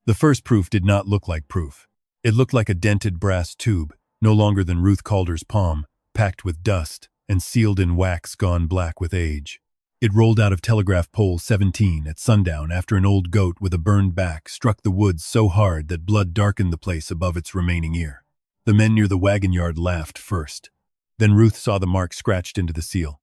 The first proof did not look like proof. It looked like a dented brass tube, no longer than Ruth Calder's palm, packed with dust and sealed in wax gone black with age. It rolled out of telegraph pole 17 at sundown after an old goat with a burned back struck the woods so hard that blood darkened the place above its remaining ear. The men near the wagon yard laughed first. Then Ruth saw the mark scratched into the seal.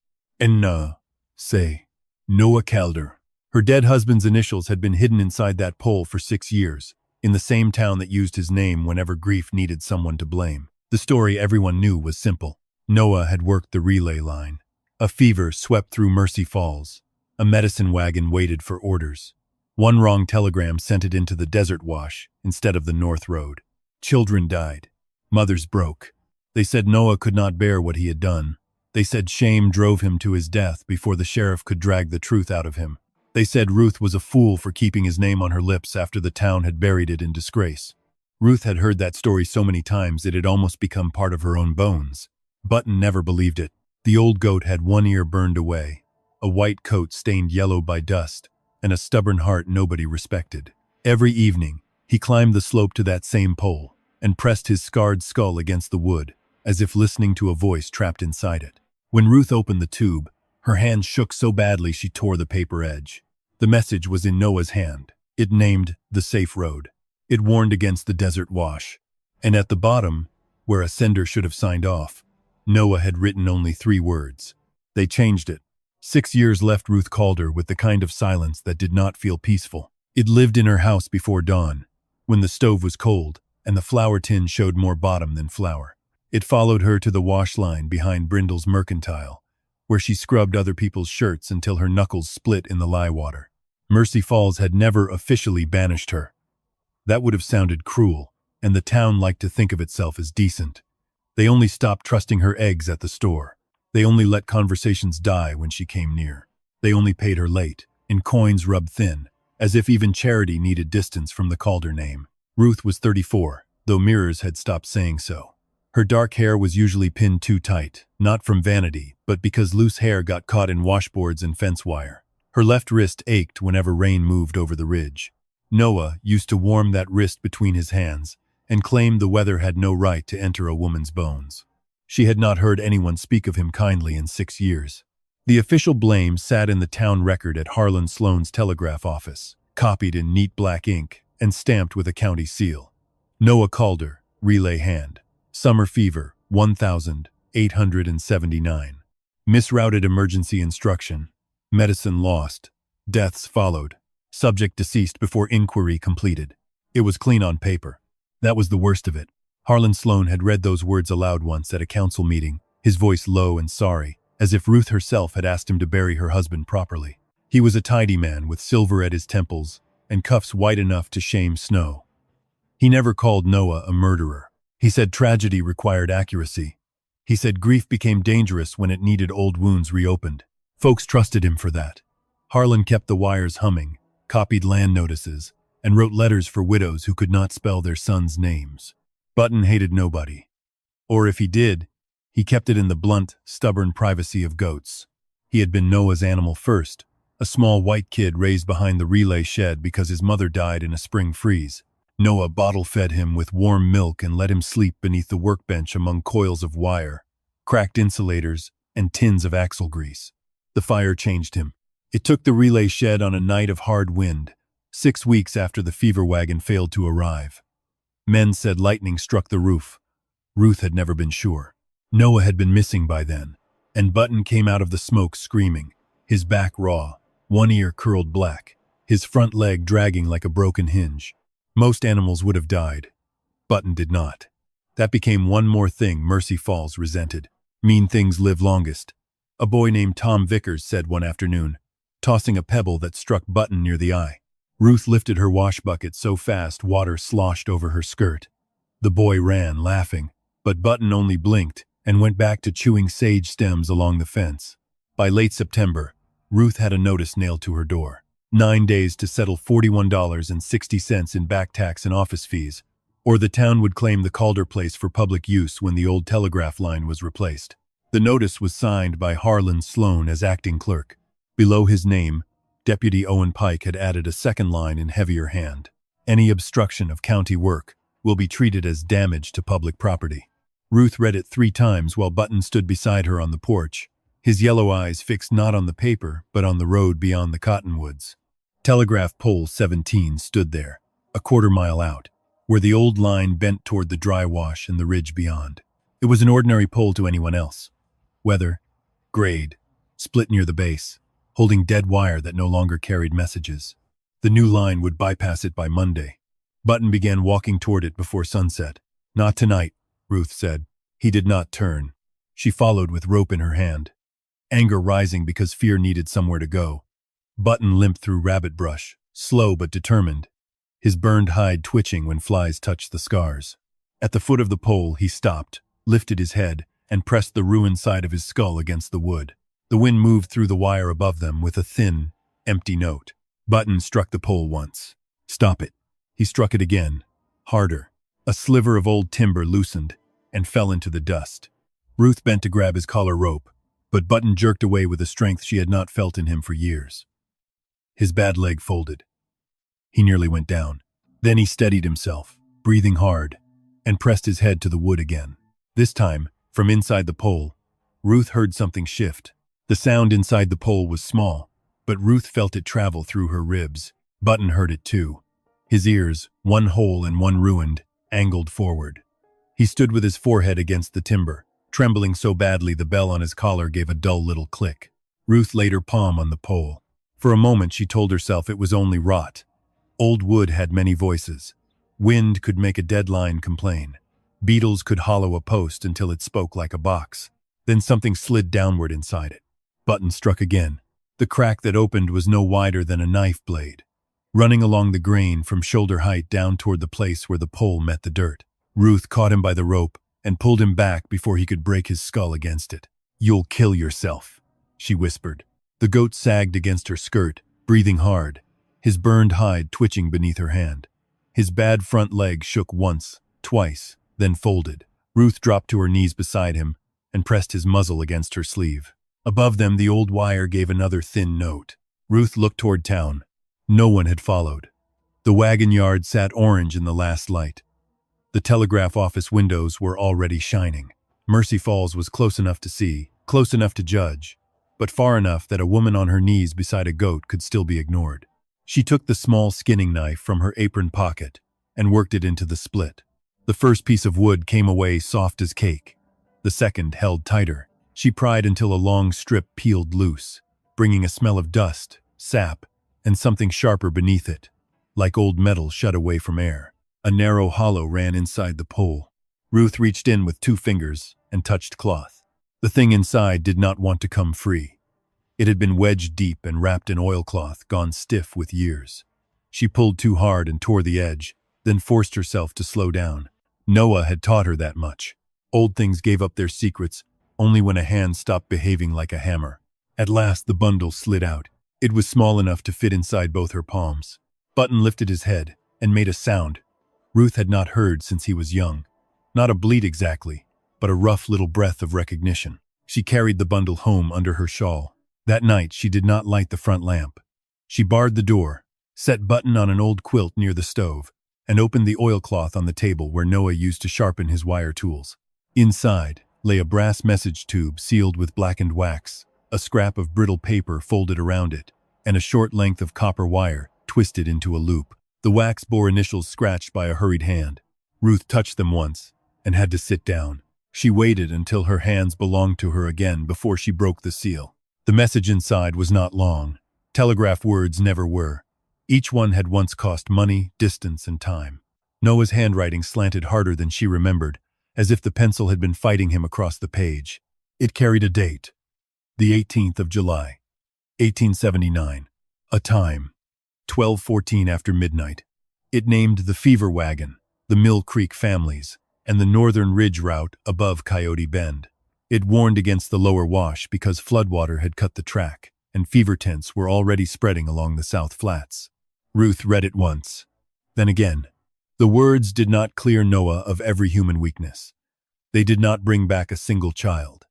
Say, Noah Calder. Her dead husband's initials had been hidden inside that pole for 6 years, in the same town that used his name whenever grief needed someone to blame. The story everyone knew was simple. Noah had worked the relay line. A fever swept through Mercy Falls. A medicine wagon waited for orders. One wrong telegram sent it into the desert wash instead of the North Road. Children died. Mothers broke. They said Noah could not bear what he had done. They said shame drove him to his death before the sheriff could drag the truth out of him. They said Ruth was a fool for keeping his name on her lips after the town had buried it in disgrace. Ruth had heard that story so many times it had almost become part of her own bones. Button never believed it. The old goat had one ear burned away, a white coat stained yellow by dust, and a stubborn heart nobody respected. Every evening, he climbed the slope to that same pole and pressed his scarred skull against the wood, as if listening to a voice trapped inside it. When Ruth opened the tube, her hand shook so badly she tore the paper edge. The message was in Noah's hand. It named the safe road. It warned against the desert wash. And at the bottom, where a sender should have signed off, Noah had written only 3 words. They changed it. 6 years left Ruth Calder with the kind of silence that did not feel peaceful. It lived in her house before dawn, when the stove was cold and the flour tin showed more bottom than flour. It followed her to the wash line behind Brindle's Mercantile, where she scrubbed other people's shirts until her knuckles split in the lye water. Mercy Falls had never officially banished her. That would have sounded cruel, and the town liked to think of itself as decent. They only stopped trusting her eggs at the store. They only let conversations die when she came near. They only paid her late, in coins rubbed thin, as if even charity needed distance from the Calder name. Ruth was 34, though mirrors had stopped saying so. Her dark hair was usually pinned too tight, not from vanity, but because loose hair got caught in washboards and fence wire. Her left wrist ached whenever rain moved over the ridge. Noah used to warm that wrist between his hands and claimed the weather had no right to enter a woman's bones. She had not heard anyone speak of him kindly in 6 years. The official blame sat in the town record at Harlan Sloan's telegraph office, copied in neat black ink and stamped with a county seal. Noah Calder, relay hand. Summer fever, 1,879. Misrouted emergency instruction. Medicine lost. Deaths followed. Subject deceased before inquiry completed. It was clean on paper. That was the worst of it. Harlan Sloan had read those words aloud once at a council meeting, his voice low and sorry, as if Ruth herself had asked him to bury her husband properly. He was a tidy man with silver at his temples and cuffs white enough to shame snow. He never called Noah a murderer. He said tragedy required accuracy. He said grief became dangerous when it needed old wounds reopened. Folks trusted him for that. Harlan kept the wires humming, copied land notices, and wrote letters for widows who could not spell their sons' names. Button hated nobody. Or if he did, he kept it in the blunt, stubborn privacy of goats. He had been Noah's animal first, a small white kid raised behind the relay shed because his mother died in a spring freeze. Noah bottle-fed him with warm milk and let him sleep beneath the workbench among coils of wire, cracked insulators, and tins of axle grease. The fire changed him. It took the relay shed on a night of hard wind, 6 weeks after the fever wagon failed to arrive. Men said lightning struck the roof. Ruth had never been sure. Noah had been missing by then, and Button came out of the smoke screaming, his back raw, one ear curled black, his front leg dragging like a broken hinge. Most animals would have died. Button did not. That became one more thing Mercy Falls resented. Mean things live longest, a boy named Tom Vickers said one afternoon, tossing a pebble that struck Button near the eye. Ruth lifted her wash bucket so fast water sloshed over her skirt. The boy ran, laughing, but Button only blinked and went back to chewing sage stems along the fence. By late September, Ruth had a notice nailed to her door. 9 days to settle $41.60 in back tax and office fees, or the town would claim the Calder place for public use when the old telegraph line was replaced. The notice was signed by Harlan Sloan as acting clerk. Below his name, Deputy Owen Pike had added a second line in heavier hand. Any obstruction of county work will be treated as damage to public property. Ruth read it 3 times while Button stood beside her on the porch, his yellow eyes fixed not on the paper but on the road beyond the cottonwoods. Telegraph pole 17 stood there, a quarter-mile out, where the old line bent toward the dry wash and the ridge beyond. It was an ordinary pole to anyone else. Weather, grade, split near the base, holding dead wire that no longer carried messages. The new line would bypass it by Monday. Button began walking toward it before sunset. "Not tonight," Ruth said. He did not turn. She followed with rope in her hand, anger rising because fear needed somewhere to go. Button limped through rabbit brush, slow but determined, his burned hide twitching when flies touched the scars. At the foot of the pole, he stopped, lifted his head, and pressed the ruined side of his skull against the wood. The wind moved through the wire above them with a thin, empty note. Button struck the pole once. "Stop it." He struck it again, harder. A sliver of old timber loosened and fell into the dust. Ruth bent to grab his collar rope, but Button jerked away with a strength she had not felt in him for years. His bad leg folded. He nearly went down. Then he steadied himself, breathing hard, and pressed his head to the wood again. This time, from inside the pole, Ruth heard something shift. The sound inside the pole was small, but Ruth felt it travel through her ribs. Button heard it too. His ears, one whole and one ruined, angled forward. He stood with his forehead against the timber, trembling so badly the bell on his collar gave a dull little click. Ruth laid her palm on the pole. For a moment she told herself it was only rot. Old wood had many voices. Wind could make a dead line complain. Beetles could hollow a post until it spoke like a box. Then something slid downward inside it. Button struck again. The crack that opened was no wider than a knife blade, running along the grain from shoulder height down toward the place where the pole met the dirt. Ruth caught him by the rope and pulled him back before he could break his skull against it. "You'll kill yourself," she whispered. The goat sagged against her skirt, breathing hard, his burned hide twitching beneath her hand. His bad front leg shook once, twice, then folded. Ruth dropped to her knees beside him and pressed his muzzle against her sleeve. Above them, the old wire gave another thin note. Ruth looked toward town. No one had followed. The wagon yard sat orange in the last light. The telegraph office windows were already shining. Mercy Falls was close enough to see, close enough to judge, but far enough that a woman on her knees beside a goat could still be ignored. She took the small skinning knife from her apron pocket and worked it into the split. The first piece of wood came away soft as cake. The second held tighter. She pried until a long strip peeled loose, bringing a smell of dust, sap, and something sharper beneath it, like old metal shut away from air. A narrow hollow ran inside the pole. Ruth reached in with 2 fingers and touched cloth. The thing inside did not want to come free. It had been wedged deep and wrapped in oilcloth, gone stiff with years. She pulled too hard and tore the edge, then forced herself to slow down. Noah had taught her that much. Old things gave up their secrets only when a hand stopped behaving like a hammer. At last the bundle slid out. It was small enough to fit inside both her palms. Button lifted his head and made a sound Ruth had not heard since he was young. Not a bleat exactly, but a rough little breath of recognition. She carried the bundle home under her shawl. That night she did not light the front lamp. She barred the door, set Button on an old quilt near the stove, and opened the oilcloth on the table where Noah used to sharpen his wire tools. Inside lay a brass message tube sealed with blackened wax, a scrap of brittle paper folded around it, and a short length of copper wire twisted into a loop. The wax bore initials scratched by a hurried hand. Ruth touched them once and had to sit down. She waited until her hands belonged to her again before she broke the seal. The message inside was not long. Telegraph words never were. Each one had once cost money, distance, and time. Noah's handwriting slanted harder than she remembered, as if the pencil had been fighting him across the page. It carried a date, the 18th of July, 1879. A time, 12:14 after midnight. It named the Fever Wagon, the Mill Creek families, and the Northern Ridge route above Coyote Bend. It warned against the lower wash because floodwater had cut the track, and fever tents were already spreading along the South Flats. Ruth read it once, then again. The words did not clear Noah of every human weakness. They did not bring back a single child.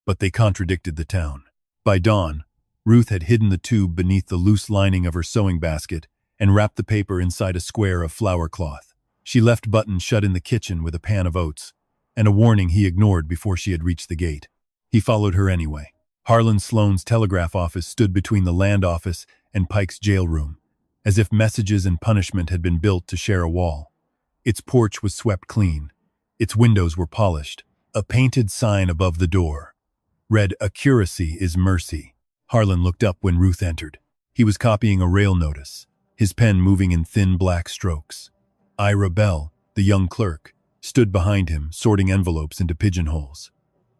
But they contradicted the town. By dawn, Ruth had hidden the tube beneath the loose lining of her sewing basket and wrapped the paper inside a square of flour cloth. She left Button shut in the kitchen with a pan of oats, and a warning he ignored before she had reached the gate. He followed her anyway. Harlan Sloane's telegraph office stood between the land office and Pike's jail room, as if messages and punishment had been built to share a wall. Its porch was swept clean. Its windows were polished. A painted sign above the door read, "Accuracy is mercy." Harlan looked up when Ruth entered. He was copying a rail notice, his pen moving in thin black strokes. Ira Bell, the young clerk, stood behind him, sorting envelopes into pigeonholes.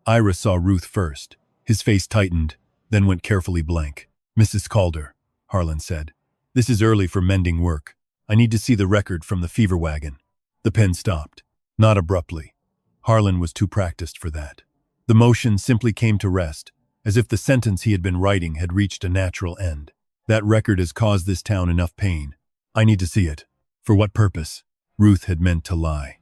Ira saw Ruth first. His face tightened, then went carefully blank. "Mrs. Calder," Harlan said, "this is early for mending work. I need to see the record from the fever wagon." The pen stopped, not abruptly. Harlan was too practiced for that. The motion simply came to rest, as if the sentence he had been writing had reached a natural end. "That record has caused this town enough pain. I need to see it." For what purpose? Ruth had meant to lie.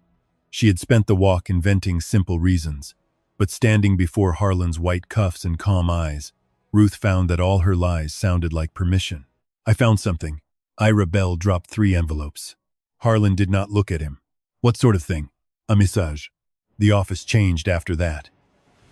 She had spent the walk inventing simple reasons, but standing before Harlan's white cuffs and calm eyes, Ruth found that all her lies sounded like permission. "I found something." Ira Bell dropped 3 envelopes. Harlan did not look at him. "What sort of thing?" "A message." The office changed after that.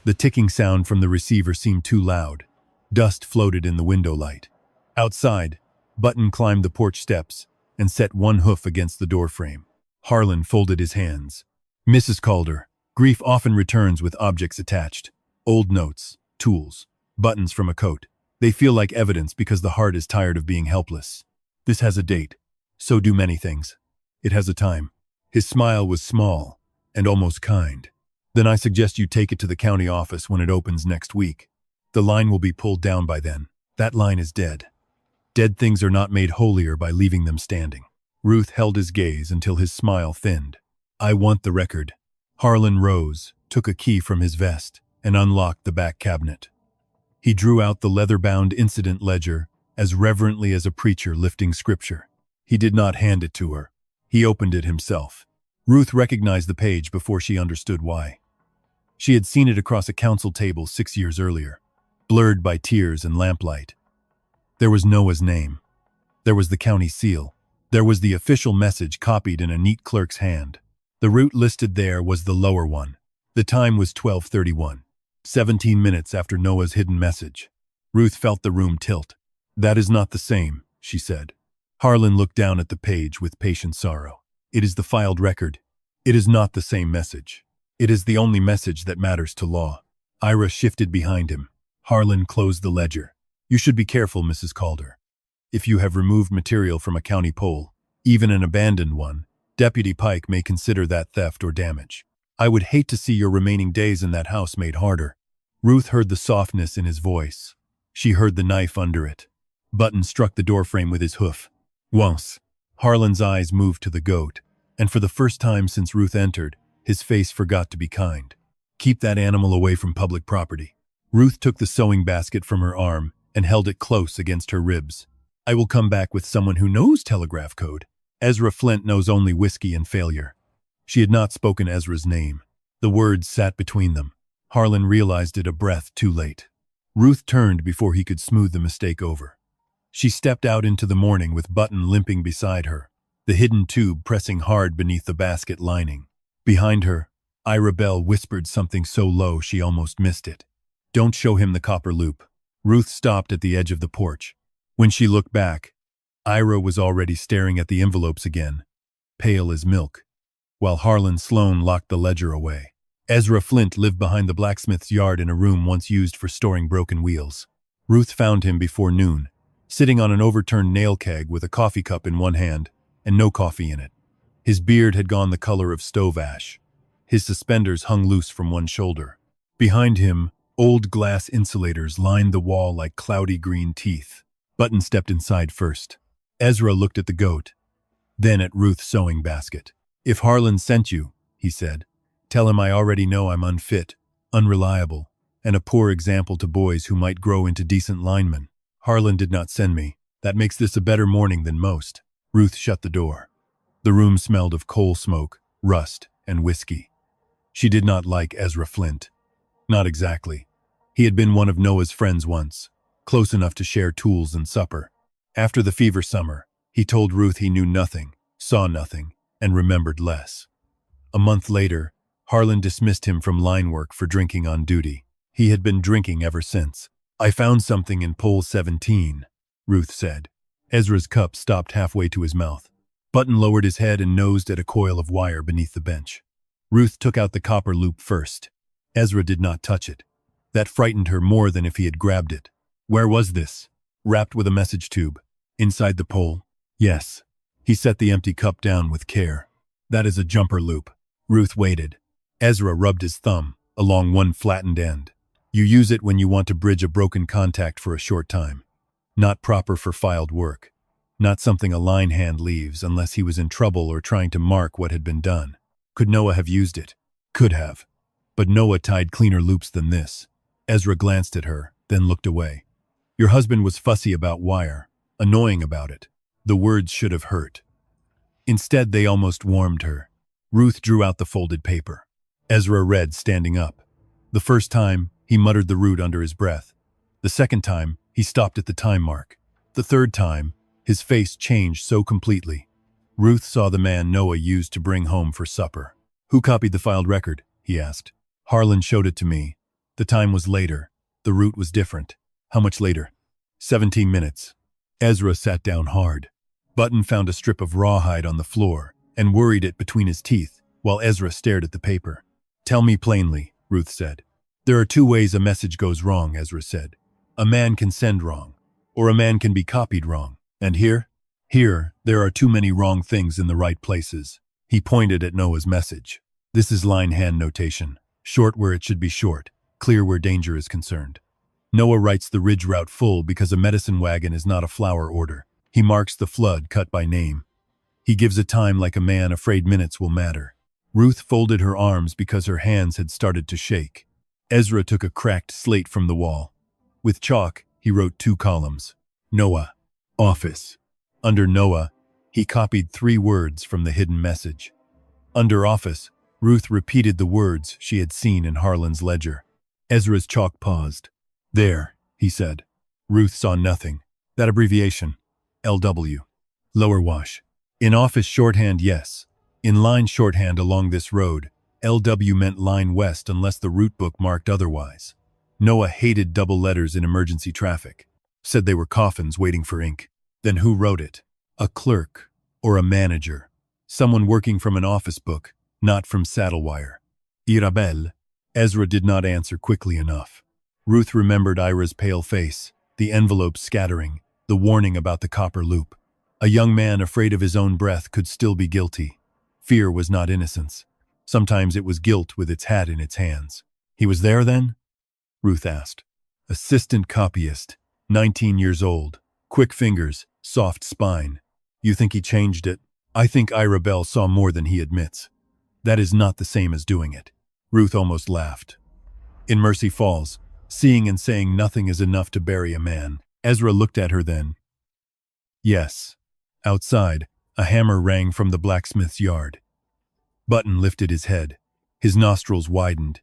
The ticking sound from the receiver seemed too loud. Dust floated in the window light. Outside, Button climbed the porch steps and set one hoof against the doorframe. Harlan folded his hands. "Mrs. Calder, grief often returns with objects attached. Old notes, tools, buttons from a coat. They feel like evidence because the heart is tired of being helpless. This has a date. So do many things. It has a time." His smile was small and almost kind. "Then I suggest you take it to the county office when it opens next week. The line will be pulled down by then. That line is dead. Dead things are not made holier by leaving them standing." Ruth held his gaze until his smile thinned. "I want the record." Harlan rose, took a key from his vest, and unlocked the back cabinet. He drew out the leather-bound incident ledger as reverently as a preacher lifting scripture. He did not hand it to her. He opened it himself. Ruth recognized the page before she understood why. She had seen it across a council table 6 years earlier, blurred by tears and lamplight. There was Noah's name. There was the county seal. There was the official message copied in a neat clerk's hand. The route listed there was the lower one. The time was 12:31, 17 minutes after Noah's hidden message. Ruth felt the room tilt. "That is not the same," she said. Harlan looked down at the page with patient sorrow. "It is the filed record. It is not the same message. It is the only message that matters to law." Ira shifted behind him. Harlan closed the ledger. "You should be careful, Mrs. Calder. If you have removed material from a county poll, even an abandoned one, Deputy Pike may consider that theft or damage. I would hate to see your remaining days in that house made harder." Ruth heard the softness in his voice. She heard the knife under it. Button struck the doorframe with his hoof. Once, Harlan's eyes moved to the goat, and for the first time since Ruth entered, his face forgot to be kind. "Keep that animal away from public property." Ruth took the sewing basket from her arm and held it close against her ribs. "I will come back with someone who knows telegraph code. Ezra Flint knows only whiskey and failure." She had not spoken Ezra's name. The words sat between them. Harlan realized it a breath too late. Ruth turned before he could smooth the mistake over. She stepped out into the morning with Button limping beside her, the hidden tube pressing hard beneath the basket lining. Behind her, Ira Bell whispered something so low she almost missed it. "Don't show him the copper loop." Ruth stopped at the edge of the porch. When she looked back, Ira was already staring at the envelopes again, pale as milk, while Harlan Sloane locked the ledger away. Ezra Flint lived behind the blacksmith's yard in a room once used for storing broken wheels. Ruth found him before noon, sitting on an overturned nail keg with a coffee cup in one hand and no coffee in it. His beard had gone the color of stove ash. His suspenders hung loose from one shoulder. Behind him, old glass insulators lined the wall like cloudy green teeth. Button stepped inside first. Ezra looked at the goat, then at Ruth's sewing basket. "If Harlan sent you," he said, "tell him I already know I'm unfit, unreliable, and a poor example to boys who might grow into decent linemen. Harlan did not send me. That makes this a better morning than most." Ruth shut the door. The room smelled of coal smoke, rust, and whiskey. She did not like Ezra Flint. Not exactly. He had been one of Noah's friends once, close enough to share tools and supper. After the fever summer, He told Ruth he knew nothing, saw nothing, and remembered less. A month later, Harlan dismissed him from line work for drinking on duty. He had been drinking ever since. I found something in pole 17, Ruth said. Ezra's cup stopped halfway to his mouth. Button lowered his head and nosed at a coil of wire beneath the bench. Ruth took out the copper loop first. Ezra did not touch it. That frightened her more than if he had grabbed it. Where was this? Wrapped with a message tube. Inside the pole? Yes. He set the empty cup down with care. That is a jumper loop. Ruth waited. Ezra rubbed his thumb along one flattened end. You use it when you want to bridge a broken contact for a short time. Not proper for filed work. Not something a line hand leaves unless he was in trouble or trying to mark what had been done. Could Noah have used it? Could have. But Noah tied cleaner loops than this. Ezra glanced at her, then looked away. Your husband was fussy about wire, annoying about it. The words should have hurt. Instead, they almost warmed her. Ruth drew out the folded paper. Ezra read, standing up. The first time, he muttered the root under his breath. The second time, he stopped at the time mark. The third time, his face changed so completely. Ruth saw the man Noah used to bring home for supper. Who copied the filed record? He asked. Harlan showed it to me. The time was later. The route was different. How much later? 17 minutes. Ezra sat down hard. Button found a strip of rawhide on the floor and worried it between his teeth while Ezra stared at the paper. Tell me plainly, Ruth said. There are two ways a message goes wrong, Ezra said. A man can send wrong, or a man can be copied wrong. And here? Here, there are too many wrong things in the right places. He pointed at Noah's message. This is line hand notation. Short where it should be short, clear where danger is concerned. Noah writes the ridge route full because a medicine wagon is not a flower order. He marks the flood cut by name. He gives a time like a man afraid minutes will matter. Ruth folded her arms because her hands had started to shake. Ezra took a cracked slate from the wall. With chalk, he wrote 2 columns. Noah. Office. Under Noah, he copied 3 words from the hidden message. Under office, Ruth repeated the words she had seen in Harlan's ledger. Ezra's chalk paused. There, he said. Ruth saw nothing. That abbreviation. LW. Lower wash. In office shorthand, yes. In line shorthand along this road, LW meant line west unless the route book marked otherwise. Noah hated double letters in emergency traffic. Said they were coffins waiting for ink. Then who wrote it? A clerk or a manager. Someone working from an office book, not from Saddlewire. Irabel. Ezra did not answer quickly enough. Ruth remembered Ira's pale face, the envelope scattering, the warning about the copper loop. A young man afraid of his own breath could still be guilty. Fear was not innocence. Sometimes it was guilt with its hat in its hands. He was there then? Ruth asked. Assistant copyist, 19 years old, quick fingers, soft spine. You think he changed it? I think Ira Bell saw more than he admits. That is not the same as doing it. Ruth almost laughed. In Mercy Falls, seeing and saying nothing is enough to bury a man. Ezra looked at her then. Yes. Outside, a hammer rang from the blacksmith's yard. Button lifted his head. His nostrils widened.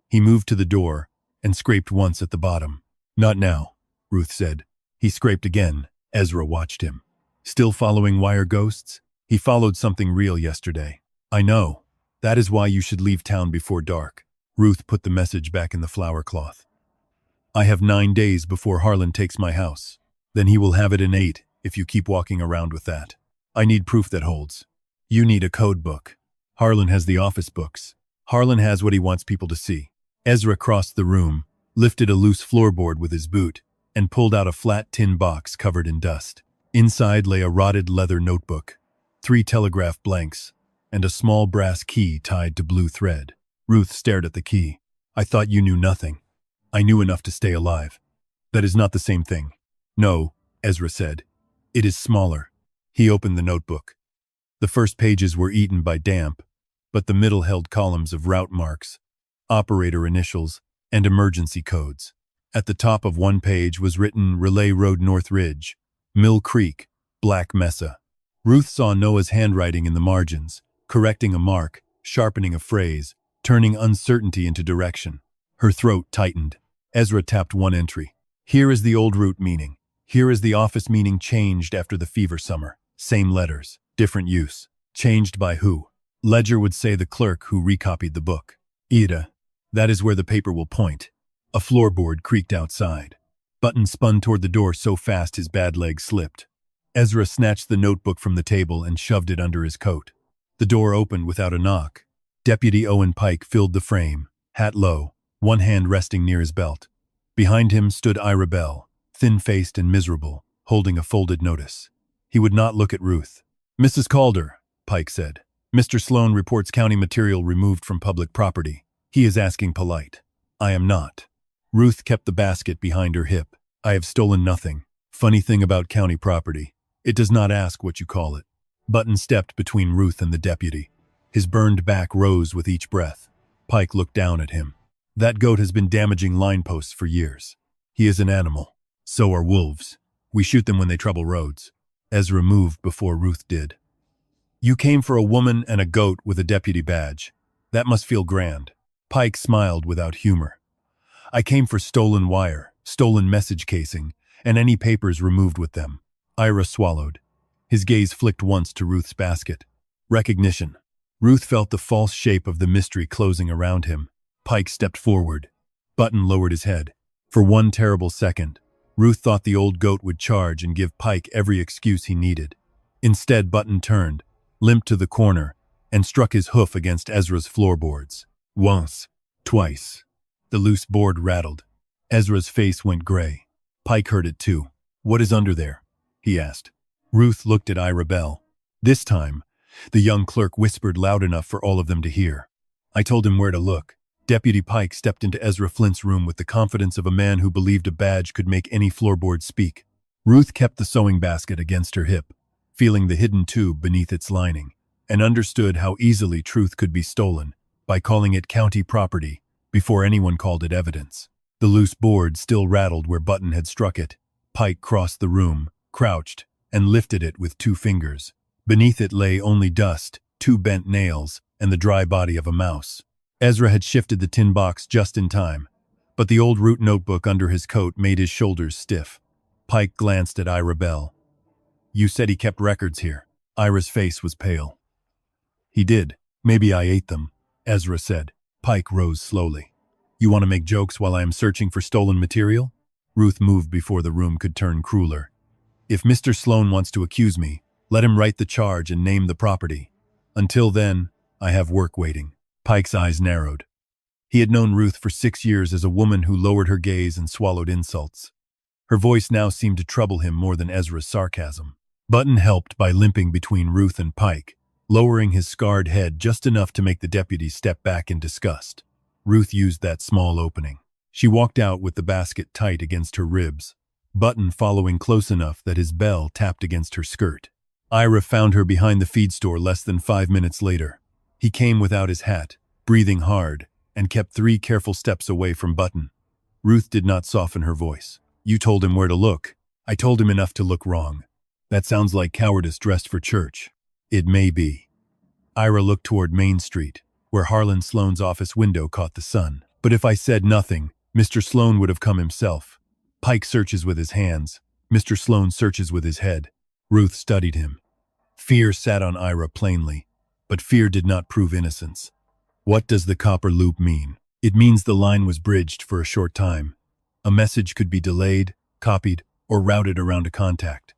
He moved to the door and scraped once at the bottom. Not now, Ruth said. He scraped again. Ezra watched him. Still following wire ghosts? He followed something real yesterday. I know. That is why you should leave town before dark. Ruth put the message back in the flower cloth. I have 9 days before Harlan takes my house. Then he will have it in 8 if you keep walking around with that. I need proof that holds. You need a code book. Harlan has the office books. Harlan has what he wants people to see. Ezra crossed the room, lifted a loose floorboard with his boot, and pulled out a flat tin box covered in dust. Inside lay a rotted leather notebook, 3 telegraph blanks, and a small brass key tied to blue thread. Ruth stared at the key. I thought you knew nothing. I knew enough to stay alive. That is not the same thing. No, Ezra said. It is smaller. He opened the notebook. The first pages were eaten by damp, but the middle held columns of route marks, operator initials, and emergency codes. At the top of one page was written Relay Road North Ridge, Mill Creek, Black Mesa. Ruth saw Noah's handwriting in the margins, correcting a mark, sharpening a phrase, turning uncertainty into direction. Her throat tightened. Ezra tapped one entry. Here is the old route meaning. Here is the office meaning changed after the fever summer. Same letters, different use. Changed by who? Ledger would say the clerk who recopied the book. Ida. That is where the paper will point. A floorboard creaked outside. Button spun toward the door so fast his bad leg slipped. Ezra snatched the notebook from the table and shoved it under his coat. The door opened without a knock. Deputy Owen Pike filled the frame, hat low, one hand resting near his belt. Behind him stood Ira Bell, thin-faced and miserable, holding a folded notice. He would not look at Ruth. "Mrs. Calder," Pike said. "Mr. Sloan reports county material removed from public property. He is asking polite. I am not." Ruth kept the basket behind her hip. "I have stolen nothing. Funny thing about county property. It does not ask what you call it." Button stepped between Ruth and the deputy. His burned back rose with each breath. Pike looked down at him. "That goat has been damaging line posts for years. He is an animal. So are wolves. We shoot them when they trouble roads." Ezra moved before Ruth did. "You came for a woman and a goat with a deputy badge. That must feel grand." Pike smiled without humor. "I came for stolen wire, stolen message casing, and any papers removed with them." Ira swallowed. His gaze flicked once to Ruth's basket. Recognition. Ruth felt the false shape of the mystery closing around him. Pike stepped forward. Button lowered his head. For one terrible second, Ruth thought the old goat would charge and give Pike every excuse he needed. Instead, Button turned, limped to the corner, and struck his hoof against Ezra's floorboards. Once. Twice. The loose board rattled. Ezra's face went gray. Pike heard it too. "What is under there?" he asked. Ruth looked at Ira Bell. This time, the young clerk whispered loud enough for all of them to hear. "I told him where to look." Deputy Pike stepped into Ezra Flint's room with the confidence of a man who believed a badge could make any floorboard speak. Ruth kept the sewing basket against her hip, feeling the hidden tube beneath its lining, and understood how easily truth could be stolen by calling it county property before anyone called it evidence. The loose board still rattled where Button had struck it. Pike crossed the room, crouched, and lifted it with 2 fingers. Beneath it lay only dust, 2 bent nails, and the dry body of a mouse. Ezra had shifted the tin box just in time, but the old root notebook under his coat made his shoulders stiff. Pike glanced at Ira Bell. "You said he kept records here." Ira's face was pale. "He did. Maybe I ate them," Ezra said. Pike rose slowly. "You want to make jokes while I am searching for stolen material?" Ruth moved before the room could turn crueler. "If Mr. Sloan wants to accuse me, let him write the charge and name the property. Until then, I have work waiting." Pike's eyes narrowed. He had known Ruth for 6 years as a woman who lowered her gaze and swallowed insults. Her voice now seemed to trouble him more than Ezra's sarcasm. Button helped by limping between Ruth and Pike, lowering his scarred head just enough to make the deputy step back in disgust. Ruth used that small opening. She walked out with the basket tight against her ribs, Button following close enough that his bell tapped against her skirt. Ira found her behind the feed store less than 5 minutes later. He came without his hat, breathing hard, and kept 3 careful steps away from Button. Ruth did not soften her voice. "You told him where to look." "I told him enough to look wrong." "That sounds like cowardice dressed for church." "It may be." Ira looked toward Main Street, where Harlan Sloan's office window caught the sun. "But if I said nothing, Mr. Sloan would have come himself. Pike searches with his hands. Mr. Sloan searches with his head." Ruth studied him. Fear sat on Ira plainly, but fear did not prove innocence. "What does the copper loop mean?" "It means the line was bridged for a short time. A message could be delayed, copied, or routed around a contact.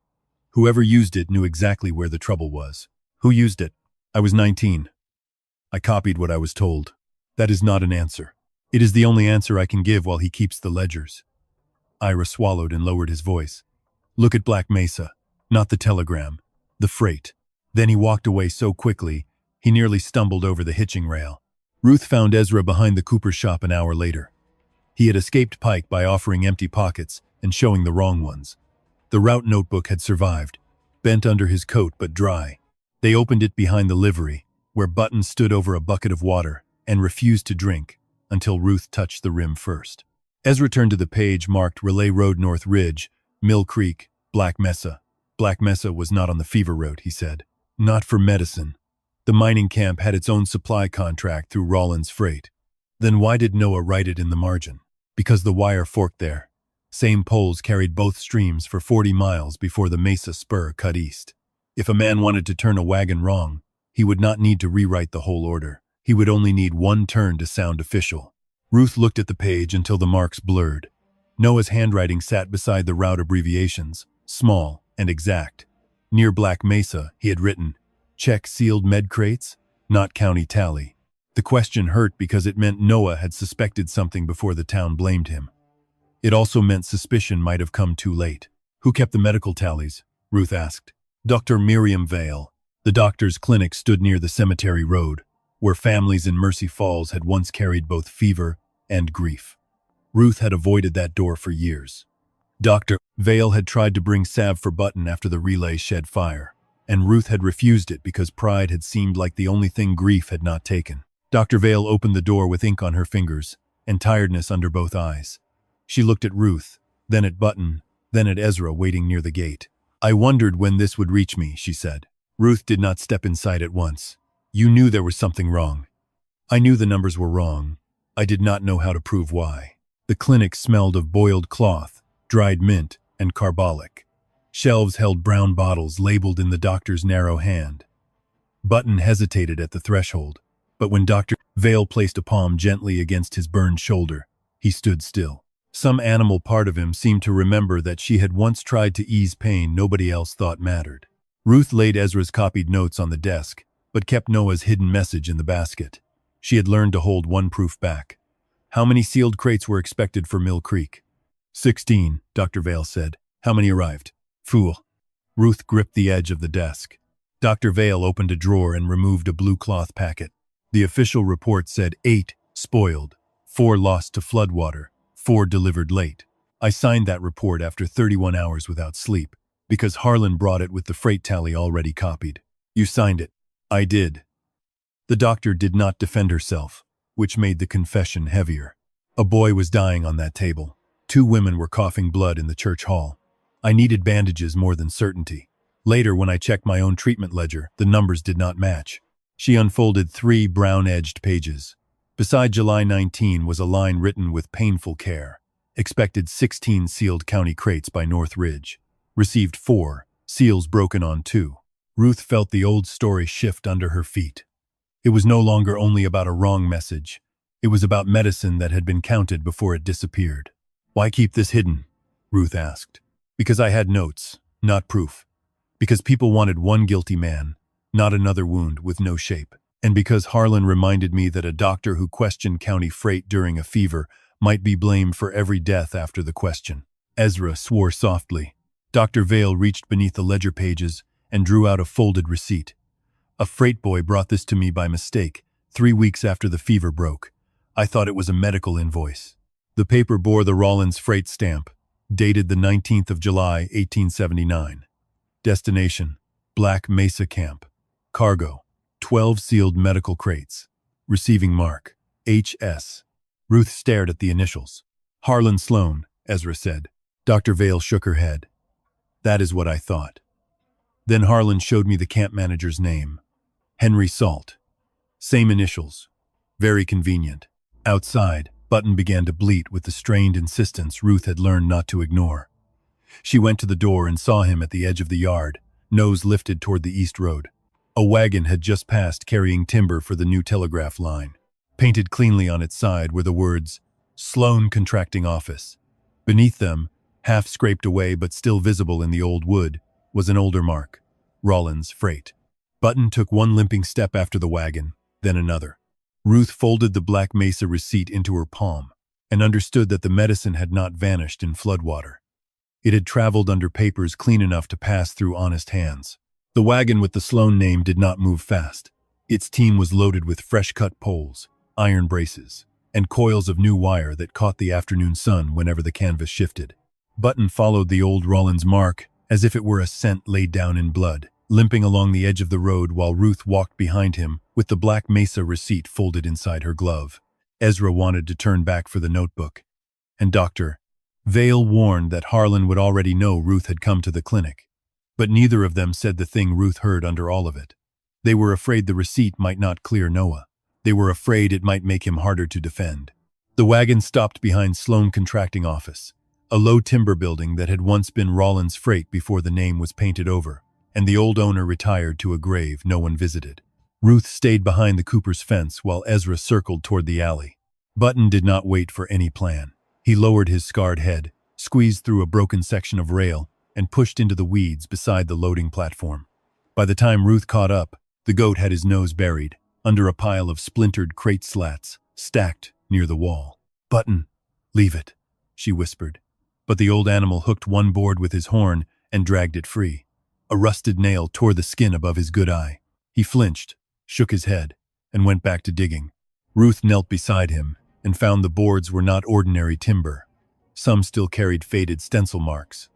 Whoever used it knew exactly where the trouble was." "Who used it?" "I was 19. I copied what I was told." "That is not an answer." "It is the only answer I can give while he keeps the ledgers." Ira swallowed and lowered his voice. "Look at Black Mesa, not the telegram, the freight." Then he walked away so quickly, he nearly stumbled over the hitching rail. Ruth found Ezra behind the Cooper's shop an hour later. He had escaped Pike by offering empty pockets and showing the wrong ones. The route notebook had survived, bent under his coat but dry. They opened it behind the livery, where Button stood over a bucket of water and refused to drink until Ruth touched the rim first. Ezra turned to the page marked Relay Road North Ridge, Mill Creek, Black Mesa. Black Mesa was not on the fever route, he said. Not for medicine. The mining camp had its own supply contract through Rollins Freight. Then why did Noah write it in the margin? Because the wire forked there. Same poles carried both streams for 40 miles before the Mesa spur cut east. If a man wanted to turn a wagon wrong, he would not need to rewrite the whole order. He would only need one turn to sound official. Ruth looked at the page until the marks blurred. Noah's handwriting sat beside the route abbreviations, small and exact. Near Black Mesa, he had written, "Check sealed med crates, not county tally." The question hurt because it meant Noah had suspected something before the town blamed him. It also meant suspicion might have come too late. "Who kept the medical tallies?" Ruth asked. Dr. Miriam Vale. The doctor's clinic stood near the cemetery road, where families in Mercy Falls had once carried both fever and grief. Ruth had avoided that door for years. Dr. Vale had tried to bring salve for Button after the relay shed fire, and Ruth had refused it because pride had seemed like the only thing grief had not taken. Dr. Vale opened the door with ink on her fingers and tiredness under both eyes. She looked at Ruth, then at Button, then at Ezra waiting near the gate. "I wondered when this would reach me," she said. Ruth did not step inside at once. "You knew there was something wrong." "I knew the numbers were wrong. I did not know how to prove why." The clinic smelled of boiled cloth, dried mint, and carbolic. Shelves held brown bottles labeled in the doctor's narrow hand. Button hesitated at the threshold, but when Dr. Vale placed a palm gently against his burned shoulder, he stood still. Some animal part of him seemed to remember that she had once tried to ease pain nobody else thought mattered. Ruth laid Ezra's copied notes on the desk, but kept Noah's hidden message in the basket. She had learned to hold one proof back. "How many sealed crates were expected for Mill Creek?" 16, Dr. Vale said. "How many arrived?" "Fool." Ruth gripped the edge of the desk. Dr. Vale opened a drawer and removed a blue cloth packet. The official report said 8 spoiled, 4 lost to floodwater, 4 delivered late. I signed that report after 31 hours without sleep, because Harlan brought it with the freight tally already copied. "You signed it." "I did." The doctor did not defend herself, which made the confession heavier. A boy was dying on that table. 2 women were coughing blood in the church hall. I needed bandages more than certainty. Later, when I checked my own treatment ledger, the numbers did not match. She unfolded 3 brown-edged pages. Beside July 19 was a line written with painful care. Expected 16 sealed county crates by North Ridge. Received 4, seals broken on 2. Ruth felt the old story shift under her feet. It was no longer only about a wrong message. It was about medicine that had been counted before it disappeared. "Why keep this hidden?" Ruth asked. "Because I had notes, not proof. Because people wanted one guilty man, not another wound with no shape. And because Harlan reminded me that a doctor who questioned county freight during a fever might be blamed for every death after the question." Ezra swore softly. Dr. Vale reached beneath the ledger pages and drew out a folded receipt. "A freight boy brought this to me by mistake, 3 weeks after the fever broke. I thought it was a medical invoice." The paper bore the Rollins freight stamp, dated the 19th of July, 1879. Destination: Black Mesa Camp. Cargo: 12 sealed medical crates. Receiving mark: HS. Ruth stared at the initials. "Harlan Sloan," Ezra said. Dr. Vale shook her head. "That is what I thought." Then Harlan showed me the camp manager's name. Henry Salt. Same initials. Very convenient. Outside, Button began to bleat with the strained insistence Ruth had learned not to ignore. She went to the door and saw him at the edge of the yard, nose lifted toward the east road. A wagon had just passed carrying timber for the new telegraph line. Painted cleanly on its side were the words, "Sloan Contracting Office." Beneath them, half scraped away but still visible in the old wood, was an older mark: Rollins Freight. Button took one limping step after the wagon, then another. Ruth folded the Black Mesa receipt into her palm and understood that the medicine had not vanished in floodwater. It had traveled under papers clean enough to pass through honest hands. The wagon with the Sloan name did not move fast. Its team was loaded with fresh-cut poles, iron braces, and coils of new wire that caught the afternoon sun whenever the canvas shifted. Button followed the old Rollins mark as if it were a scent laid down in blood, limping along the edge of the road while Ruth walked behind him with the Black Mesa receipt folded inside her glove. Ezra wanted to turn back for the notebook, and Dr. Vale warned that Harlan would already know Ruth had come to the clinic. But neither of them said the thing Ruth heard under all of it. They were afraid the receipt might not clear Noah. They were afraid it might make him harder to defend. The wagon stopped behind Sloan Contracting Office, a low timber building that had once been Rollins Freight before the name was painted over, and the old owner retired to a grave no one visited. Ruth stayed behind the Cooper's fence while Ezra circled toward the alley. Button did not wait for any plan. He lowered his scarred head, squeezed through a broken section of rail, and pushed into the weeds beside the loading platform. By the time Ruth caught up, the goat had his nose buried under a pile of splintered crate slats stacked near the wall. "Button, leave it," she whispered. But the old animal hooked one board with his horn and dragged it free. A rusted nail tore the skin above his good eye. He flinched, shook his head, and went back to digging. Ruth knelt beside him and found the boards were not ordinary timber. Some still carried faded stencil marks.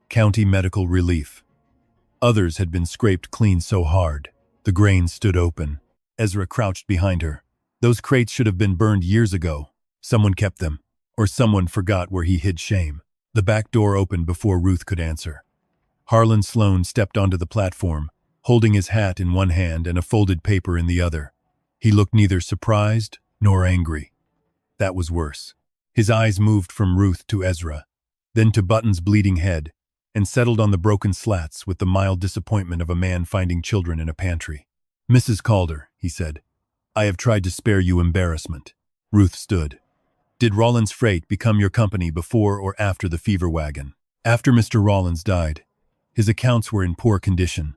County Medical Relief. Others had been scraped clean so hard. The grain stood open. Ezra crouched behind her. Those crates should have been burned years ago. Someone kept them, or someone forgot where he hid shame. The back door opened before Ruth could answer. Harlan Sloan stepped onto the platform, holding his hat in one hand and a folded paper in the other. He looked neither surprised nor angry. That was worse. His eyes moved from Ruth to Ezra, then to Button's bleeding head, and settled on the broken slats with the mild disappointment of a man finding children in a pantry. "Mrs. Calder," he said, "I have tried to spare you embarrassment." Ruth stood. "Did Rollins Freight become your company before or after the fever wagon?" "After Mr. Rollins died. His accounts were in poor condition.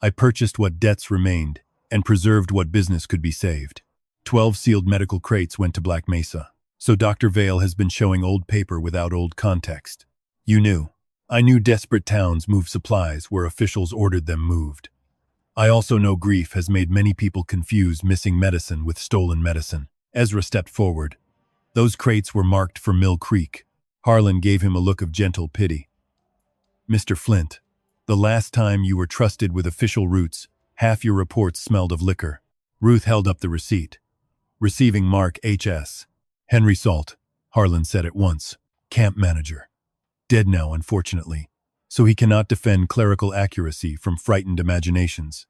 I purchased what debts remained and preserved what business could be saved. 12 sealed medical crates went to Black Mesa. So Dr. Vale has been showing old paper without old context. You knew. I knew desperate towns move supplies where officials ordered them moved. I also know grief has made many people confuse missing medicine with stolen medicine." Ezra stepped forward. "Those crates were marked for Mill Creek." Harlan gave him a look of gentle pity. "Mr. Flint, the last time you were trusted with official routes, half your reports smelled of liquor." Ruth held up the receipt. "Receiving Mark H.S. Henry Salt," Harlan said at once. "Camp manager. Dead now, unfortunately, so he cannot defend clerical accuracy from frightened imaginations."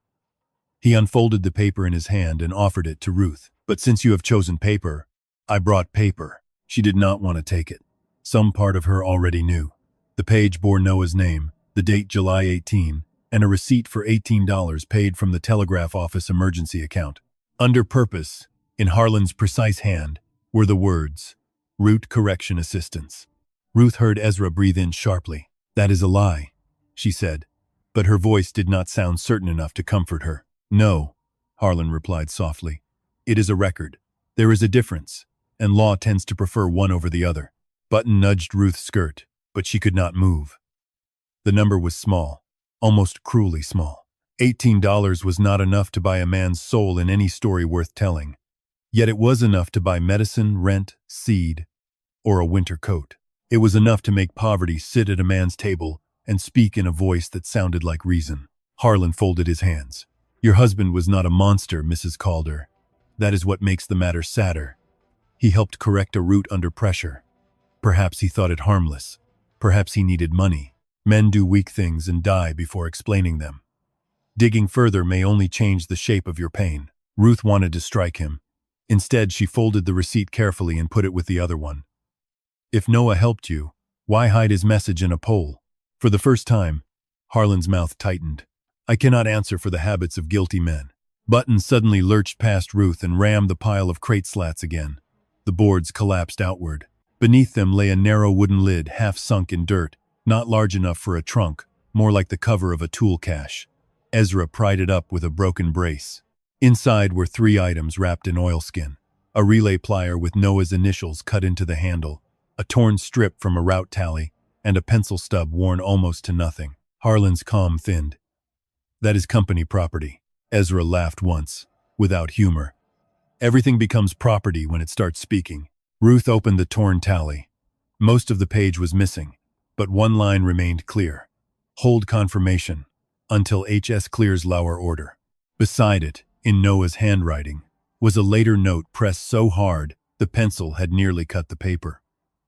He unfolded the paper in his hand and offered it to Ruth. "But since you have chosen paper, I brought paper." She did not want to take it. Some part of her already knew. The page bore Noah's name, the date July 18, and a receipt for $18 paid from the telegraph office emergency account. Under purpose, in Harlan's precise hand, were the words, "Route Correction Assistance." Ruth heard Ezra breathe in sharply. "That is a lie," she said, but her voice did not sound certain enough to comfort her. "No," Harlan replied softly. "It is a record. There is a difference, and law tends to prefer one over the other." Button nudged Ruth's skirt, but she could not move. The number was small, almost cruelly small. $18 was not enough to buy a man's soul in any story worth telling. Yet it was enough to buy medicine, rent, seed, or a winter coat. It was enough to make poverty sit at a man's table and speak in a voice that sounded like reason. Harlan folded his hands. "Your husband was not a monster, Mrs. Calder. That is what makes the matter sadder. He helped correct a route under pressure. Perhaps he thought it harmless. Perhaps he needed money. Men do weak things and die before explaining them. Digging further may only change the shape of your pain." Ruth wanted to strike him. Instead, she folded the receipt carefully and put it with the other one. "If Noah helped you, why hide his message in a pole?" For the first time, Harlan's mouth tightened. "I cannot answer for the habits of guilty men." Button suddenly lurched past Ruth and rammed the pile of crate slats again. The boards collapsed outward. Beneath them lay a narrow wooden lid half sunk in dirt, not large enough for a trunk, more like the cover of a tool cache. Ezra pried it up with a broken brace. Inside were 3 items wrapped in oilskin: a relay plier with Noah's initials cut into the handle, a torn strip from a route tally, and a pencil stub worn almost to nothing. Harlan's calm thinned. "That is company property." Ezra laughed once, without humor. "Everything becomes property when it starts speaking." Ruth opened the torn tally. Most of the page was missing, but one line remained clear. "Hold confirmation until HS clears Lauer order." Beside it, in Noah's handwriting, was a later note pressed so hard the pencil had nearly cut the paper.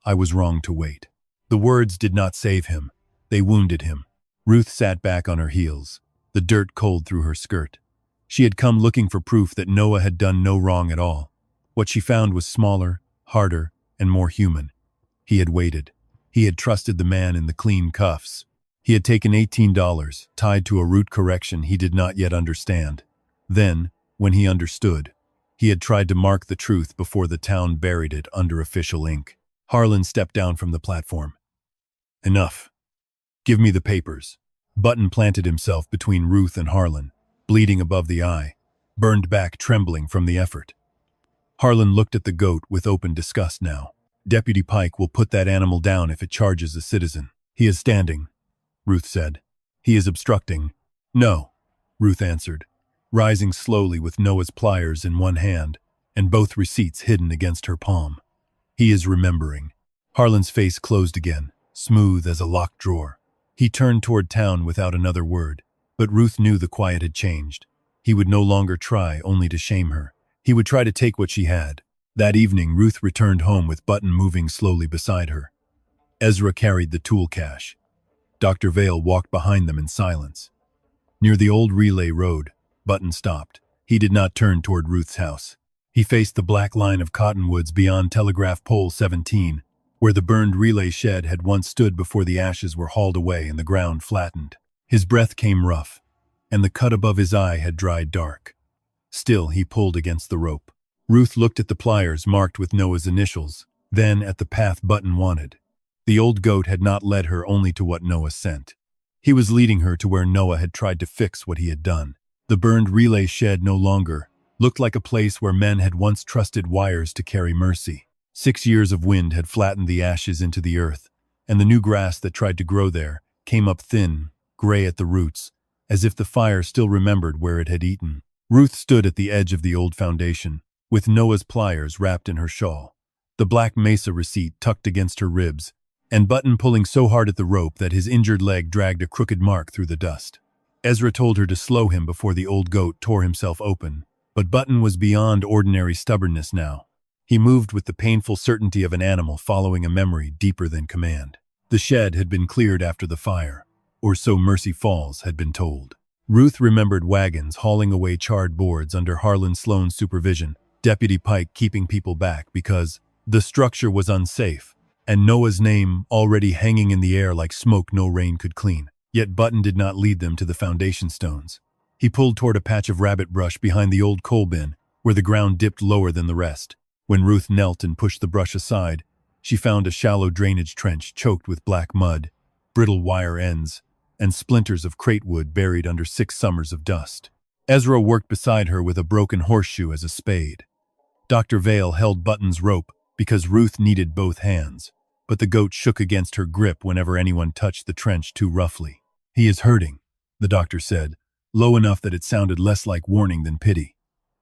"I was wrong to wait." The words did not save him. They wounded him. Ruth sat back on her heels, the dirt cold through her skirt. She had come looking for proof that Noah had done no wrong at all. What she found was smaller, harder, and more human. He had waited. He had trusted the man in the clean cuffs. He had taken $18, tied to a route correction he did not yet understand. Then, when he understood, he had tried to mark the truth before the town buried it under official ink. Harlan stepped down from the platform. Enough. Give me the papers. Button planted himself between Ruth and Harlan, bleeding above the eye, burned back trembling from the effort. Harlan looked at the goat with open disgust now. Deputy Pike will put that animal down if it charges a citizen. He is standing, Ruth said. He is obstructing. No, Ruth answered, rising slowly with Noah's pliers in one hand and both receipts hidden against her palm. He is remembering. Harlan's face closed again, smooth as a locked drawer. He turned toward town without another word, but Ruth knew the quiet had changed. He would no longer try only to shame her. He would try to take what she had. That evening, Ruth returned home with Button moving slowly beside her. Ezra carried the tool cache. Dr. Vale walked behind them in silence. Near the old relay road, Button stopped. He did not turn toward Ruth's house. He faced the black line of cottonwoods beyond telegraph pole 17, where the burned relay shed had once stood before the ashes were hauled away and the ground flattened. His breath came rough, and the cut above his eye had dried dark. Still, he pulled against the rope. Ruth looked at the pliers marked with Noah's initials, then at the path Button wanted. The old goat had not led her only to what Noah sent. He was leading her to where Noah had tried to fix what he had done. The burned relay shed no longer looked like a place where men had once trusted wires to carry mercy. 6 years of wind had flattened the ashes into the earth, and the new grass that tried to grow there came up thin, gray at the roots, as if the fire still remembered where it had eaten. Ruth stood at the edge of the old foundation, with Noah's pliers wrapped in her shawl, the black mesa receipt tucked against her ribs, and Button pulling so hard at the rope that his injured leg dragged a crooked mark through the dust. Ezra told her to slow him before the old goat tore himself open, but Button was beyond ordinary stubbornness now. He moved with the painful certainty of an animal following a memory deeper than command. The shed had been cleared after the fire, or so Mercy Falls had been told. Ruth remembered wagons hauling away charred boards under Harlan Sloan's supervision, Deputy Pike keeping people back because the structure was unsafe, and Noah's name already hanging in the air like smoke no rain could clean. Yet Button did not lead them to the foundation stones. He pulled toward a patch of rabbit brush behind the old coal bin, where the ground dipped lower than the rest. When Ruth knelt and pushed the brush aside, she found a shallow drainage trench choked with black mud, brittle wire ends, and splinters of crate wood buried under 6 summers of dust. Ezra worked beside her with a broken horseshoe as a spade. Dr. Vale held Button's rope because Ruth needed both hands, but the goat shook against her grip whenever anyone touched the trench too roughly. He is hurting, the doctor said, low enough that it sounded less like warning than pity.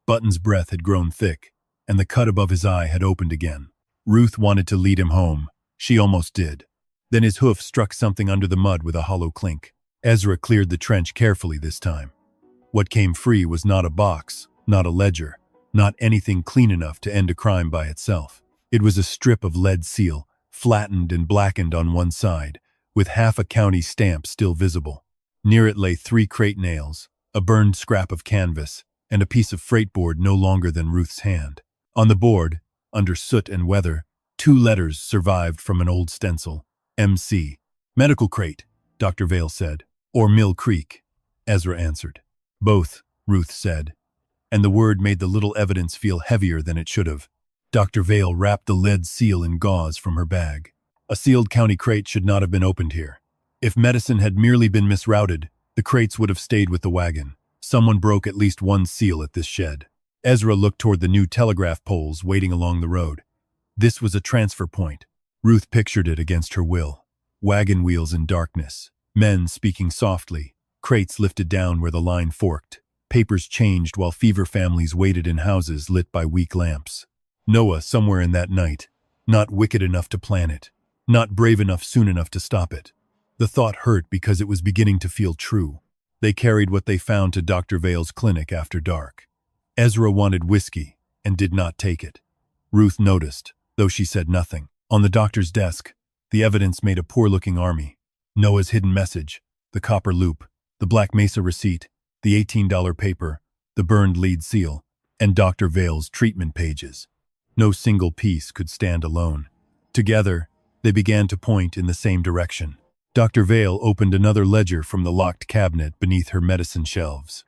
Button's breath had grown thick, and the cut above his eye had opened again. Ruth wanted to lead him home. She almost did. Then his hoof struck something under the mud with a hollow clink. Ezra cleared the trench carefully this time. What came free was not a box, not a ledger, not anything clean enough to end a crime by itself. It was a strip of lead seal, flattened and blackened on one side, with half a county stamp still visible. Near it lay 3 crate nails, a burned scrap of canvas, and a piece of freight board no longer than Ruth's hand. On the board, under soot and weather, 2 letters survived from an old stencil. MC. Medical crate, Dr. Vale said. Or Mill Creek, Ezra answered. Both, Ruth said, and the word made the little evidence feel heavier than it should have. Dr. Vale wrapped the lead seal in gauze from her bag. A sealed county crate should not have been opened here. If medicine had merely been misrouted, the crates would have stayed with the wagon. Someone broke at least one seal at this shed. Ezra looked toward the new telegraph poles waiting along the road. This was a transfer point. Ruth pictured it against her will. Wagon wheels in darkness, men speaking softly, crates lifted down where the line forked, papers changed while fever families waited in houses lit by weak lamps. Noah somewhere in that night, not wicked enough to plan it, not brave enough soon enough to stop it. The thought hurt because it was beginning to feel true. They carried what they found to Dr. Vale's clinic after dark. Ezra wanted whiskey and did not take it. Ruth noticed, though she said nothing. On the doctor's desk, the evidence made a poor-looking army. Noah's hidden message, the copper loop, the Black Mesa receipt, the $18 paper, the burned lead seal, and Dr. Vale's treatment pages. No single piece could stand alone. Together, they began to point in the same direction. Dr. Vale opened another ledger from the locked cabinet beneath her medicine shelves.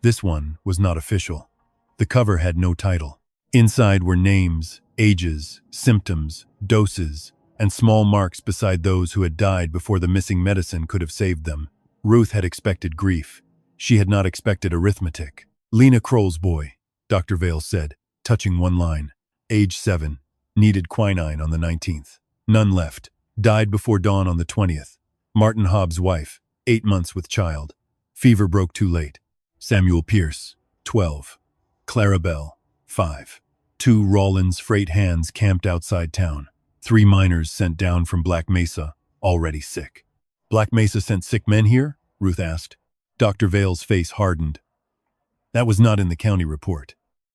This one was not official. The cover had no title. Inside were names, ages, symptoms, doses, and small marks beside those who had died before the missing medicine could have saved them. Ruth had expected grief. She had not expected arithmetic. Lena Kroll's boy, Dr. Vale said, touching one line. Age 7. Needed quinine on the 19th. None left. Died before dawn on the 20th. Martin Hobbs' wife, 8 months with child. Fever broke too late. Samuel Pierce, 12. Clara Bell, 5. 2 Rollins freight hands camped outside town. 3 miners sent down from Black Mesa, already sick. Black Mesa sent sick men here? Ruth asked. Dr. Vale's face hardened. That was not in the county report.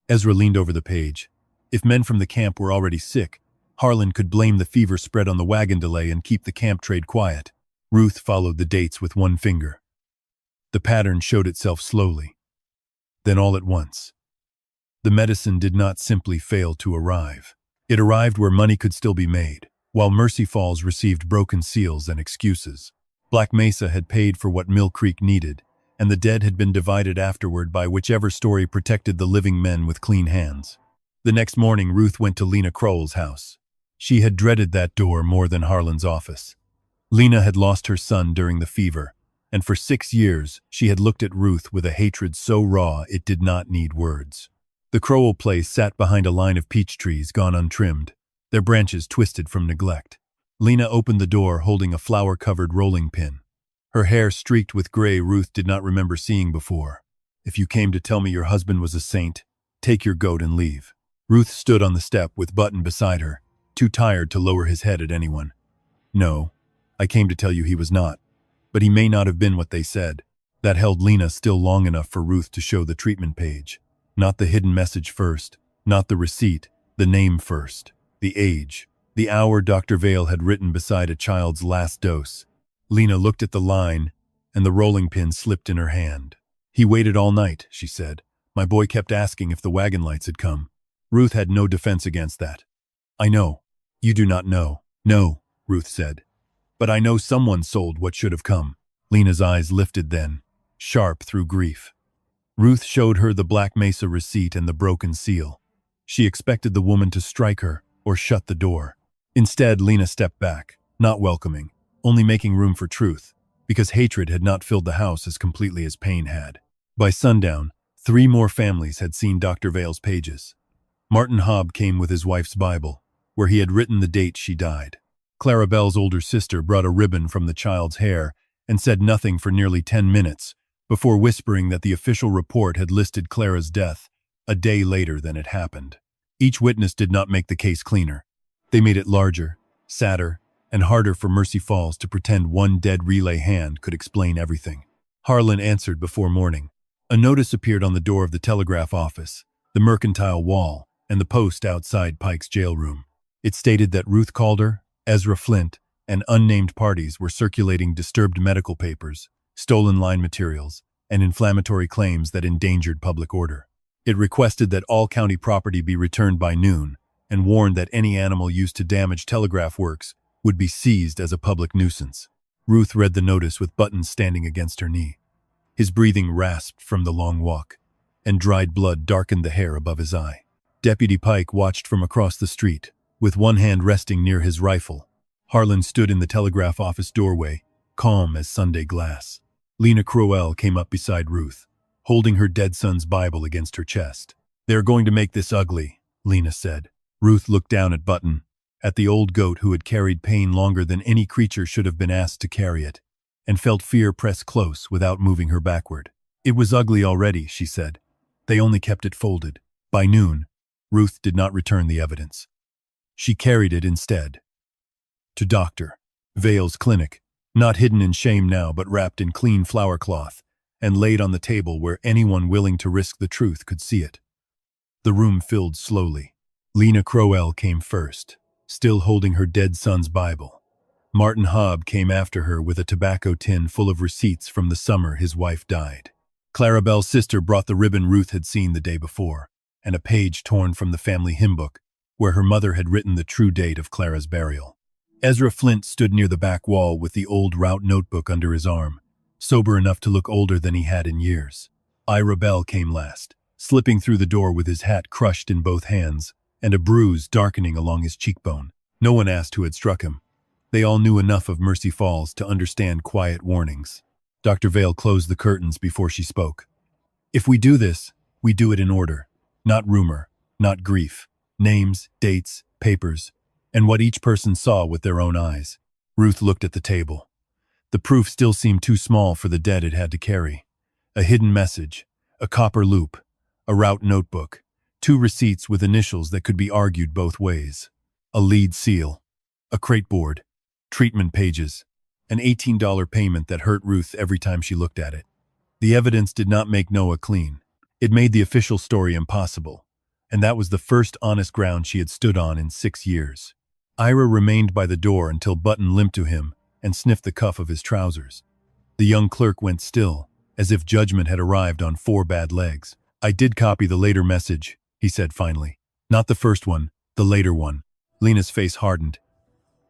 Ezra leaned over the page. If men from the camp were already sick, Harlan could blame the fever spread on the wagon delay and keep the camp trade quiet. Ruth followed the dates with one finger. The pattern showed itself slowly. Then all at once. The medicine did not simply fail to arrive. It arrived where money could still be made, while Mercy Falls received broken seals and excuses. Black Mesa had paid for what Mill Creek needed, and the dead had been divided afterward by whichever story protected the living men with clean hands. The next morning, Ruth went to Lena Kroll's house. She had dreaded that door more than Harlan's office. Lena had lost her son during the fever, and for 6 years she had looked at Ruth with a hatred so raw it did not need words. The Crowell place sat behind a line of peach trees gone untrimmed, their branches twisted from neglect. Lena opened the door holding a flower-covered rolling pin. Her hair streaked with gray Ruth did not remember seeing before. If you came to tell me your husband was a saint, take your goat and leave. Ruth stood on the step with Button beside her, too tired to lower his head at anyone. No, I came to tell you he was not. But he may not have been what they said. That held Lena still long enough for Ruth to show the treatment page. Not the hidden message first, not the receipt, the name first, the age, the hour Dr. Vale had written beside a child's last dose. Lena looked at the line, and the rolling pin slipped in her hand. He waited all night, she said. My boy kept asking if the wagon lights had come. Ruth had no defense against that. I know. You do not know. No, Ruth said. But I know someone sold what should have come. Lena's eyes lifted then, sharp through grief. Ruth showed her the Black Mesa receipt and the broken seal. She expected the woman to strike her or shut the door. Instead, Lena stepped back, not welcoming, only making room for truth, because hatred had not filled the house as completely as pain had. By sundown, 3 more families had seen Dr. Vale's pages. Martin Hobb came with his wife's Bible, where he had written the date she died. Clara Bell's older sister brought a ribbon from the child's hair and said nothing for nearly 10 minutes before whispering that the official report had listed Clara's death a day later than it happened. Each witness did not make the case cleaner. They made it larger, sadder, and harder for Mercy Falls to pretend one dead relay hand could explain everything. Harlan answered before morning. A notice appeared on the door of the telegraph office, the mercantile wall, and the post outside Pike's jail room. It stated that Ruth Calder, Ezra Flint, and unnamed parties were circulating disturbed medical papers, stolen line materials, and inflammatory claims that endangered public order. It requested that all county property be returned by noon and warned that any animal used to damage telegraph works would be seized as a public nuisance. Ruth read the notice with Button standing against her knee. His breathing rasped from the long walk, and dried blood darkened the hair above his eye. Deputy Pike watched from across the street, with one hand resting near his rifle. Harlan stood in the telegraph office doorway, calm as Sunday glass. Lena Crowell came up beside Ruth, holding her dead son's Bible against her chest. They are going to make this ugly, Lena said. Ruth looked down at Button, at the old goat who had carried pain longer than any creature should have been asked to carry it, and felt fear press close without moving her backward. It was ugly already, she said. They only kept it folded. By noon, Ruth did not return the evidence. She carried it instead to Dr. Vale's clinic, not hidden in shame now but wrapped in clean flour cloth, and laid on the table where anyone willing to risk the truth could see it. The room filled slowly. Lena Crowell came first, still holding her dead son's Bible. Martin Hobb came after her with a tobacco tin full of receipts from the summer his wife died. Clara Bell's sister brought the ribbon Ruth had seen the day before, and a page torn from the family hymn book, where her mother had written the true date of Clara's burial. Ezra Flint stood near the back wall with the old route notebook under his arm, sober enough to look older than he had in years. Ira Bell came last, slipping through the door with his hat crushed in both hands and a bruise darkening along his cheekbone. No one asked who had struck him. They all knew enough of Mercy Falls to understand quiet warnings. Dr. Vale closed the curtains before she spoke. If we do this, we do it in order. Not rumor, not grief. Names, dates, papers, and what each person saw with their own eyes. Ruth looked at the table. The proof still seemed too small for the debt it had to carry. A hidden message, a copper loop, a route notebook, 2 receipts with initials that could be argued both ways, a lead seal, a crate board, treatment pages, an $18 payment that hurt Ruth every time she looked at it. The evidence did not make Noah clean. It made the official story impossible, and that was the first honest ground she had stood on in 6 years. Ira remained by the door until Button limped to him and sniffed the cuff of his trousers. The young clerk went still, as if judgment had arrived on 4 bad legs. I did copy the later message, he said finally. Not the first one, the later one. Lena's face hardened.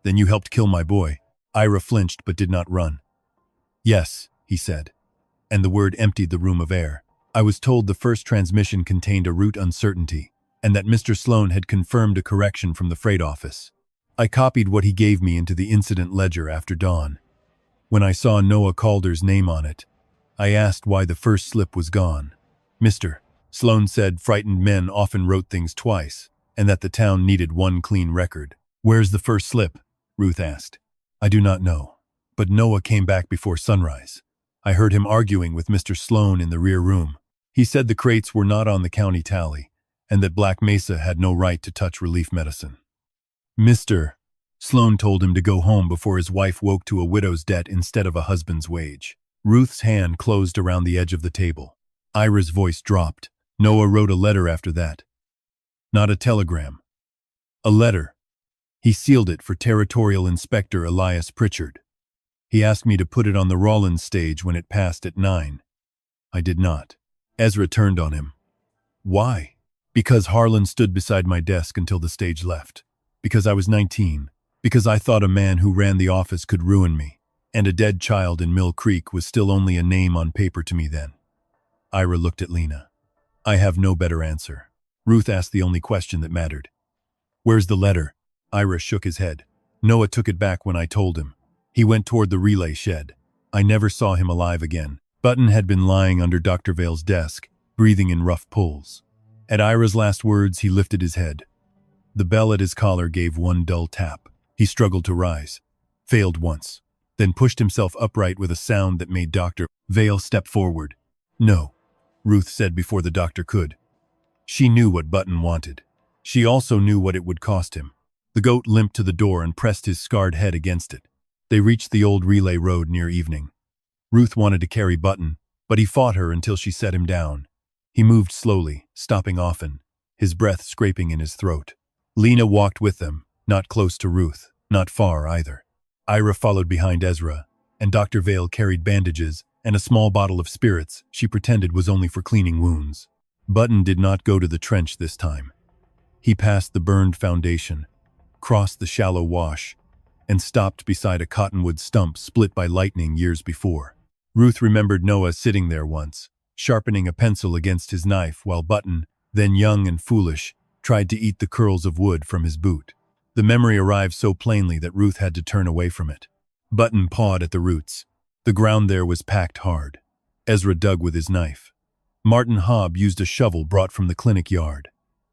Then you helped kill my boy. Ira flinched but did not run. Yes, he said, and the word emptied the room of air. I was told the first transmission contained a route uncertainty, and that Mr. Sloan had confirmed a correction from the freight office. I copied what he gave me into the incident ledger after dawn. When I saw Noah Calder's name on it, I asked why the first slip was gone. Mr. Sloan said frightened men often wrote things twice, and that the town needed 1 clean record. Where's the first slip? Ruth asked. I do not know, but Noah came back before sunrise. I heard him arguing with Mr. Sloan in the rear room. He said the crates were not on the county tally, and that Black Mesa had no right to touch relief medicine. Mr. Sloan told him to go home before his wife woke to a widow's debt instead of a husband's wage. Ruth's hand closed around the edge of the table. Ira's voice dropped. Noah wrote a letter after that. Not a telegram. A letter. He sealed it for Territorial Inspector Elias Pritchard. He asked me to put it on the Rollins stage when it passed at 9. I did not. Ezra turned on him. Why? Because Harlan stood beside my desk until the stage left. Because I was 19. Because I thought a man who ran the office could ruin me. And a dead child in Mill Creek was still only a name on paper to me then. Ira looked at Lena. I have no better answer. Ruth asked the only question that mattered. Where's the letter? Ira shook his head. Noah took it back when I told him. He went toward the relay shed. I never saw him alive again. Button had been lying under Dr. Vale's desk, breathing in rough pulls. At Ira's last words, he lifted his head. The bell at his collar gave 1 dull tap. He struggled to rise, failed once, then pushed himself upright with a sound that made Dr. Vale step forward. No, Ruth said before the doctor could. She knew what Button wanted. She also knew what it would cost him. The goat limped to the door and pressed his scarred head against it. They reached the old relay road near evening. Ruth wanted to carry Button, but he fought her until she set him down. He moved slowly, stopping often, his breath scraping in his throat. Lena walked with them, not close to Ruth, not far either. Ira followed behind Ezra, and Dr. Vale carried bandages and a small bottle of spirits she pretended was only for cleaning wounds. Button did not go to the trench this time. He passed the burned foundation, crossed the shallow wash, and stopped beside a cottonwood stump split by lightning years before. Ruth remembered Noah sitting there once, sharpening a pencil against his knife while Button, then young and foolish, tried to eat the curls of wood from his boot. The memory arrived so plainly that Ruth had to turn away from it. Button pawed at the roots. The ground there was packed hard. Ezra dug with his knife. Martin Hobb used a shovel brought from the clinic yard.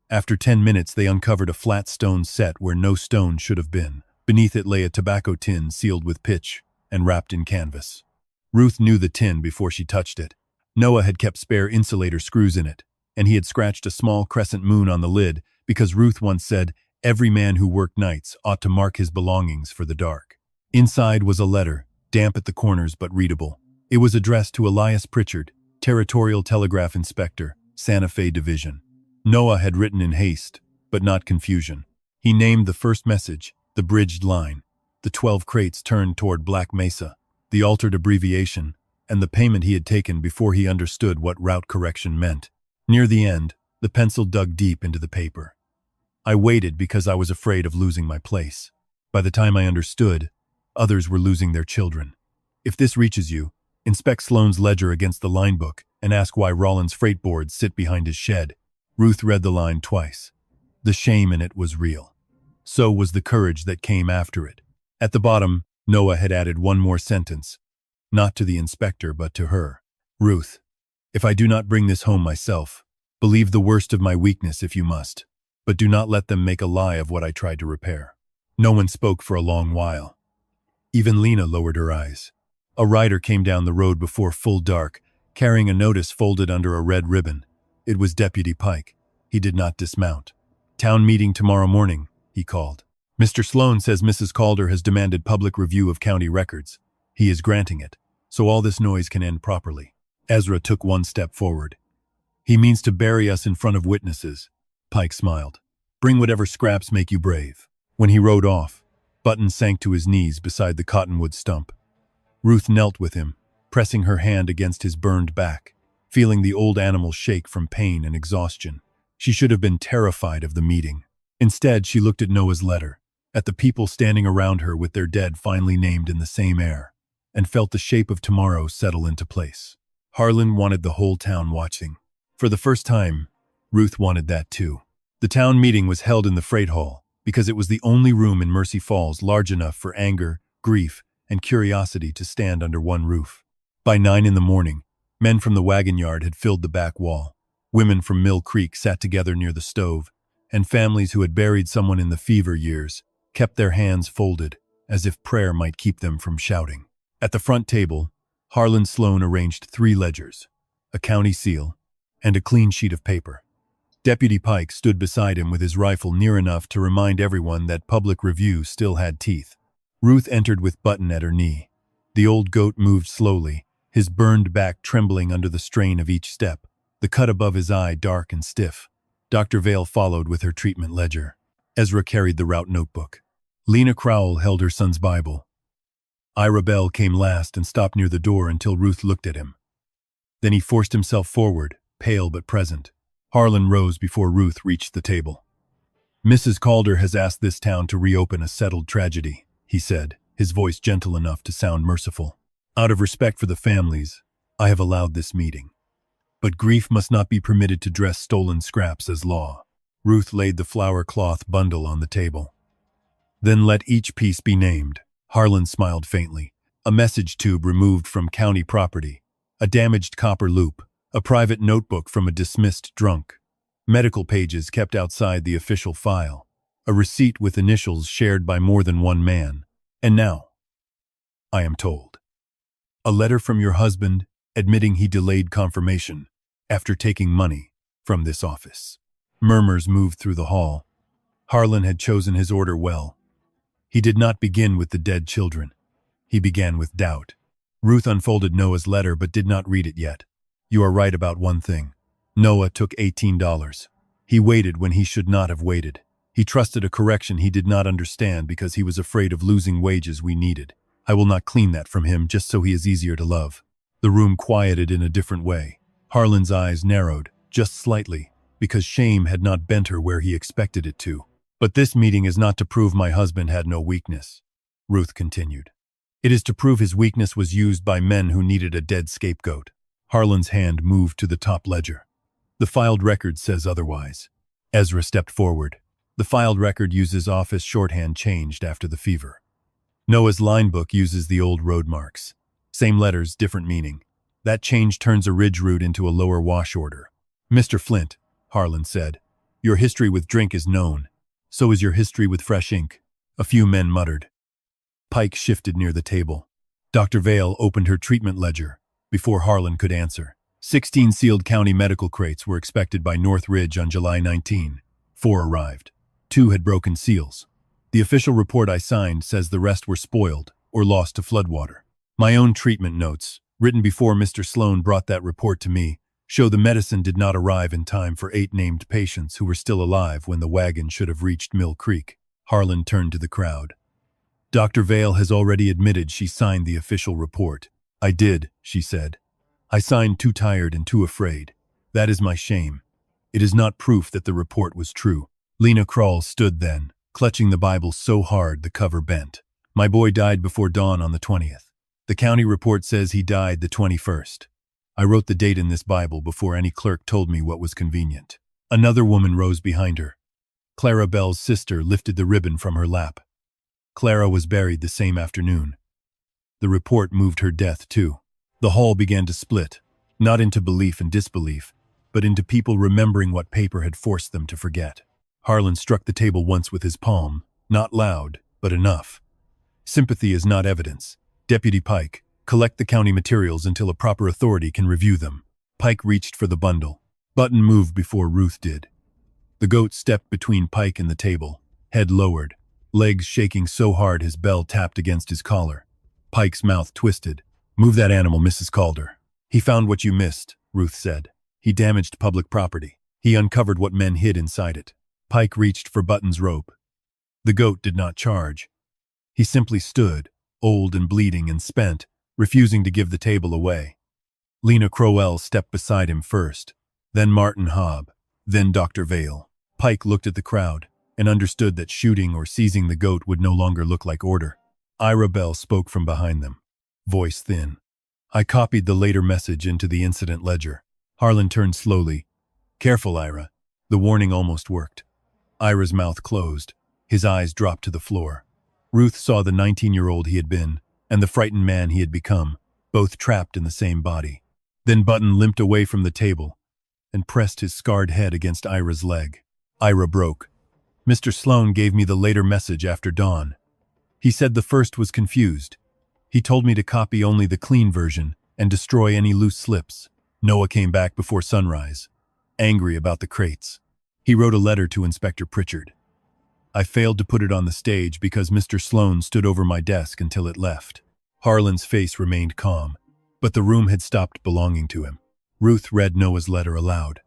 After 10 minutes, they uncovered a flat stone set where no stone should have been. Beneath it lay a tobacco tin sealed with pitch and wrapped in canvas. Ruth knew the tin before she touched it. Noah had kept spare insulator screws in it, and he had scratched a small crescent moon on the lid because Ruth once said every man who worked nights ought to mark his belongings for the dark. Inside was a letter, damp at the corners but readable. It was addressed to Elias Pritchard, Territorial Telegraph Inspector, Santa Fe Division. Noah had written in haste, but not confusion. He named the first message, the bridged line, the 12 crates turned toward Black Mesa, the altered abbreviation, and the payment he had taken before he understood what route correction meant. Near the end, the pencil dug deep into the paper. I waited because I was afraid of losing my place. By the time I understood, others were losing their children. If this reaches you, inspect Sloane's ledger against the line book and ask why Rollins' freight boards sit behind his shed. Ruth read the line twice. The shame in it was real. So was the courage that came after it. At the bottom, Noah had added one more sentence, not to the inspector but to her. Ruth, if I do not bring this home myself, believe the worst of my weakness if you must, but do not let them make a lie of what I tried to repair. No one spoke for a long while. Even Lena lowered her eyes. A rider came down the road before full dark, carrying a notice folded under a red ribbon. It was Deputy Pike. He did not dismount. "Town meeting tomorrow morning," he called. "Mr. Sloane says Mrs. Calder has demanded public review of county records. He is granting it, so all this noise can end properly." Ezra took one step forward. "He means to bury us in front of witnesses." Pike smiled. "Bring whatever scraps make you brave." When he rode off, Button sank to his knees beside the cottonwood stump. Ruth knelt with him, pressing her hand against his burned back, feeling the old animal shake from pain and exhaustion. She should have been terrified of the meeting. Instead, she looked at Noah's letter, at the people standing around her with their dead finally named in the same air, and felt the shape of tomorrow settle into place. Harlan wanted the whole town watching. For the first time, Ruth wanted that too. The town meeting was held in the freight hall because it was the only room in Mercy Falls large enough for anger, grief, and curiosity to stand under one roof. By 9 in the morning, men from the wagon yard had filled the back wall. Women from Mill Creek sat together near the stove, and families who had buried someone in the fever years kept their hands folded as if prayer might keep them from shouting. At the front table, Harlan Sloane arranged 3 ledgers, a county seal, and a clean sheet of paper. Deputy Pike stood beside him with his rifle near enough to remind everyone that public review still had teeth. Ruth entered with Button at her knee. The old goat moved slowly, his burned back trembling under the strain of each step, the cut above his eye dark and stiff. Dr. Vale followed with her treatment ledger. Ezra carried the route notebook. Lena Crowell held her son's Bible. Ira Bell came last and stopped near the door until Ruth looked at him. Then he forced himself forward, pale but present. Harlan rose before Ruth reached the table. "Mrs. Calder has asked this town to reopen a settled tragedy," he said, his voice gentle enough to sound merciful. "Out of respect for the families, I have allowed this meeting. But grief must not be permitted to dress stolen scraps as law." Ruth laid the flower cloth bundle on the table. "Then let each piece be named." Harlan smiled faintly. A message tube removed from county property, a damaged copper loop, a private notebook from a dismissed drunk, medical pages kept outside the official file, a receipt with initials shared by more than one man. And now, I am told, a letter from your husband admitting he delayed confirmation after taking money from this office. Murmurs moved through the hall. Harlan had chosen his order well. He did not begin with the dead children. He began with doubt. Ruth unfolded Noah's letter but did not read it yet. "You are right about one thing. Noah took $18. He waited when he should not have waited. He trusted a correction he did not understand because he was afraid of losing wages we needed. I will not clean that from him just so he is easier to love." The room quieted in a different way. Harlan's eyes narrowed, just slightly, because shame had not bent her where he expected it to. "But this meeting is not to prove my husband had no weakness," Ruth continued. "It is to prove his weakness was used by men who needed a dead scapegoat." Harlan's hand moved to the top ledger. "The filed record says otherwise." Ezra stepped forward. "The filed record uses office shorthand changed after the fever. Noah's line book uses the old road marks. Same letters, different meaning. That change turns a ridge route into a lower wash order." "Mr. Flint," Harlan said, "your history with drink is known. So is your history with fresh ink." A few men muttered. Pike shifted near the table. Dr. Vale opened her treatment ledger before Harlan could answer. 16 sealed county medical crates were expected by North Ridge on July 19. 4 arrived. 2 had broken seals. The official report I signed says the rest were spoiled or lost to floodwater. My own treatment notes, written before Mr. Sloane brought that report to me, show the medicine did not arrive in time for 8 named patients who were still alive when the wagon should have reached Mill Creek. Harlan turned to the crowd. "Dr. Vale has already admitted she signed the official report." "I did," she said. "I signed too tired and too afraid. That is my shame. It is not proof that the report was true." Lena Crowell stood then, clutching the Bible so hard the cover bent. My boy died before dawn on the 20th. The county report says he died the 21st. I wrote the date in this Bible before any clerk told me what was convenient. Another woman rose behind her. Clara Bell's sister lifted the ribbon from her lap. Clara was buried the same afternoon. The report moved her death too. The hall began to split, not into belief and disbelief, but into people remembering what paper had forced them to forget. Harlan struck the table once with his palm, not loud, but enough. Sympathy is not evidence. Deputy Pike, collect the county materials until a proper authority can review them. Pike reached for the bundle. Button moved before Ruth did. The goat stepped between Pike and the table, head lowered, legs shaking so hard his bell tapped against his collar. Pike's mouth twisted. Move that animal, Mrs. Calder. He found what you missed, Ruth said. He damaged public property. He uncovered what men hid inside it. Pike reached for Button's rope. The goat did not charge. He simply stood, old and bleeding and spent, refusing to give the table away. Lena Crowell stepped beside him first, then Martin Hobb, then Dr. Vale. Pike looked at the crowd and understood that shooting or seizing the goat would no longer look like order. Ira Bell spoke from behind them, voice thin. I copied the later message into the incident ledger. Harlan turned slowly. Careful, Ira. The warning almost worked. Ira's mouth closed. His eyes dropped to the floor. Ruth saw the 19-year-old he had been and the frightened man he had become, both trapped in the same body. Then Button limped away from the table and pressed his scarred head against Ira's leg. Ira broke. Mr. Sloan gave me the later message after dawn. He said the first was confused. He told me to copy only the clean version and destroy any loose slips. Noah came back before sunrise, angry about the crates. He wrote a letter to Inspector Pritchard. I failed to put it on the stage because Mr. Sloan stood over my desk until it left. Harlan's face remained calm, but the room had stopped belonging to him. Ruth read Noah's letter aloud.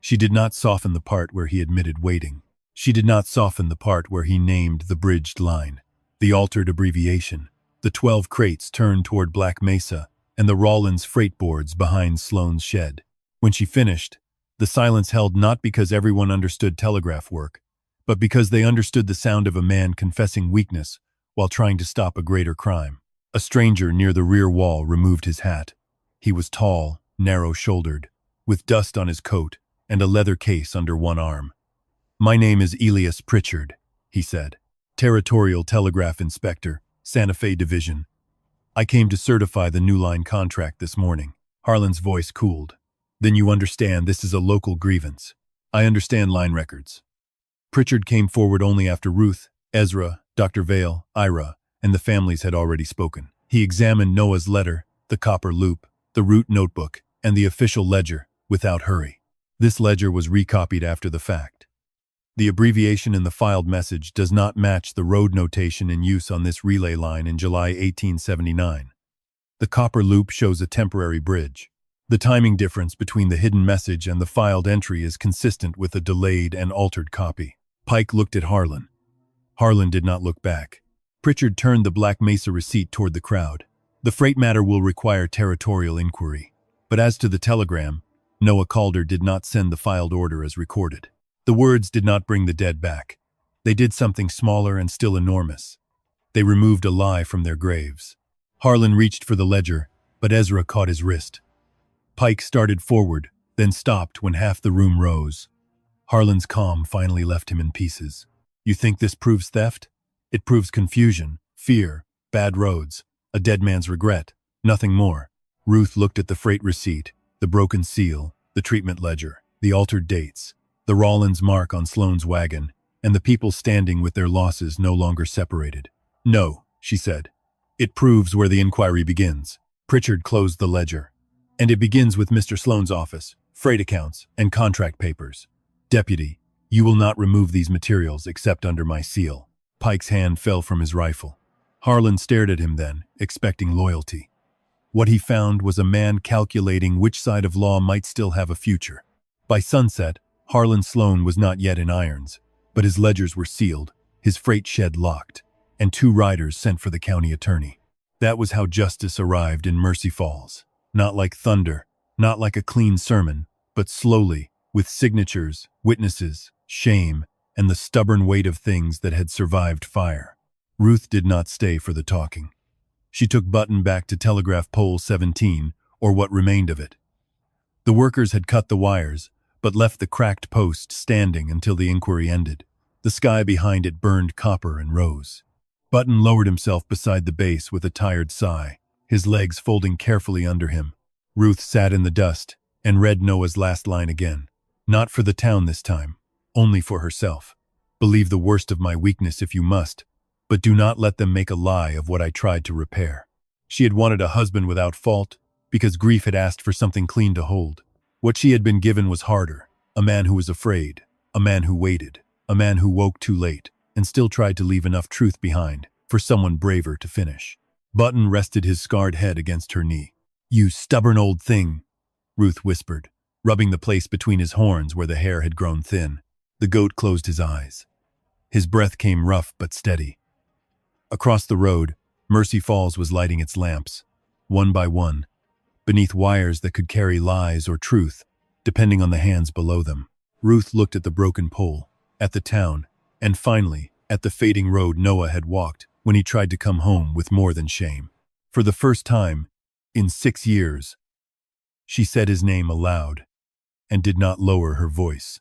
She did not soften the part where he admitted waiting. She did not soften the part where he named the bridged line, the altered abbreviation, the 12 crates turned toward Black Mesa, and the Rawlins freight boards behind Sloan's shed. When she finished, the silence held not because everyone understood telegraph work, but because they understood the sound of a man confessing weakness while trying to stop a greater crime. A stranger near the rear wall removed his hat. He was tall, narrow-shouldered, with dust on his coat and a leather case under one arm. My name is Elias Pritchard, he said. Territorial Telegraph Inspector, Santa Fe Division. I came to certify the new line contract this morning. Harlan's voice cooled. Then you understand this is a local grievance. I understand line records. Pritchard came forward only after Ruth, Ezra, Dr. Vale, Ira, and the families had already spoken. He examined Noah's letter, the copper loop, the route notebook, and the official ledger, without hurry. This ledger was recopied after the fact. The abbreviation in the filed message does not match the road notation in use on this relay line in July 1879. The copper loop shows a temporary bridge. The timing difference between the hidden message and the filed entry is consistent with a delayed and altered copy. Pike looked at Harlan. Harlan did not look back. Pritchard turned the Black Mesa receipt toward the crowd. The freight matter will require territorial inquiry. But as to the telegram, Noah Calder did not send the filed order as recorded. The words did not bring the dead back. They did something smaller and still enormous. They removed a lie from their graves. Harlan reached for the ledger, but Ezra caught his wrist. Pike started forward, then stopped when half the room rose. Harlan's calm finally left him in pieces. You think this proves theft? It proves confusion, fear, bad roads, a dead man's regret, nothing more. Ruth looked at the freight receipt, the broken seal, the treatment ledger, the altered dates, the Rawlins mark on Sloan's wagon, and the people standing with their losses no longer separated. No, she said. It proves where the inquiry begins. Pritchard closed the ledger. And it begins with Mr. Sloan's office, freight accounts, and contract papers. Deputy, you will not remove these materials except under my seal. Pike's hand fell from his rifle. Harlan stared at him then, expecting loyalty. What he found was a man calculating which side of law might still have a future. By sunset, Harlan Sloan was not yet in irons, but his ledgers were sealed, his freight shed locked, and 2 riders sent for the county attorney. That was how justice arrived in Mercy Falls. Not like thunder, not like a clean sermon, but slowly, with signatures, witnesses, shame, and the stubborn weight of things that had survived fire. Ruth did not stay for the talking. She took Button back to telegraph pole 17, or what remained of it. The workers had cut the wires, but left the cracked post standing until the inquiry ended. The sky behind it burned copper and rose. Button lowered himself beside the base with a tired sigh, his legs folding carefully under him. Ruth sat in the dust and read Noah's last line again. Not for the town this time, only for herself. Believe the worst of my weakness if you must, but do not let them make a lie of what I tried to repair. She had wanted a husband without fault, because grief had asked for something clean to hold. What she had been given was harder, a man who was afraid, a man who waited, a man who woke too late, and still tried to leave enough truth behind for someone braver to finish. Button rested his scarred head against her knee. "You stubborn old thing," Ruth whispered, rubbing the place between his horns where the hair had grown thin. The goat closed his eyes. His breath came rough but steady. Across the road, Mercy Falls was lighting its lamps, one by one, beneath wires that could carry lies or truth, depending on the hands below them. Ruth looked at the broken pole, at the town, and finally, at the fading road Noah had walked when he tried to come home with more than shame. For the first time, in 6 years, she said his name aloud, and did not lower her voice.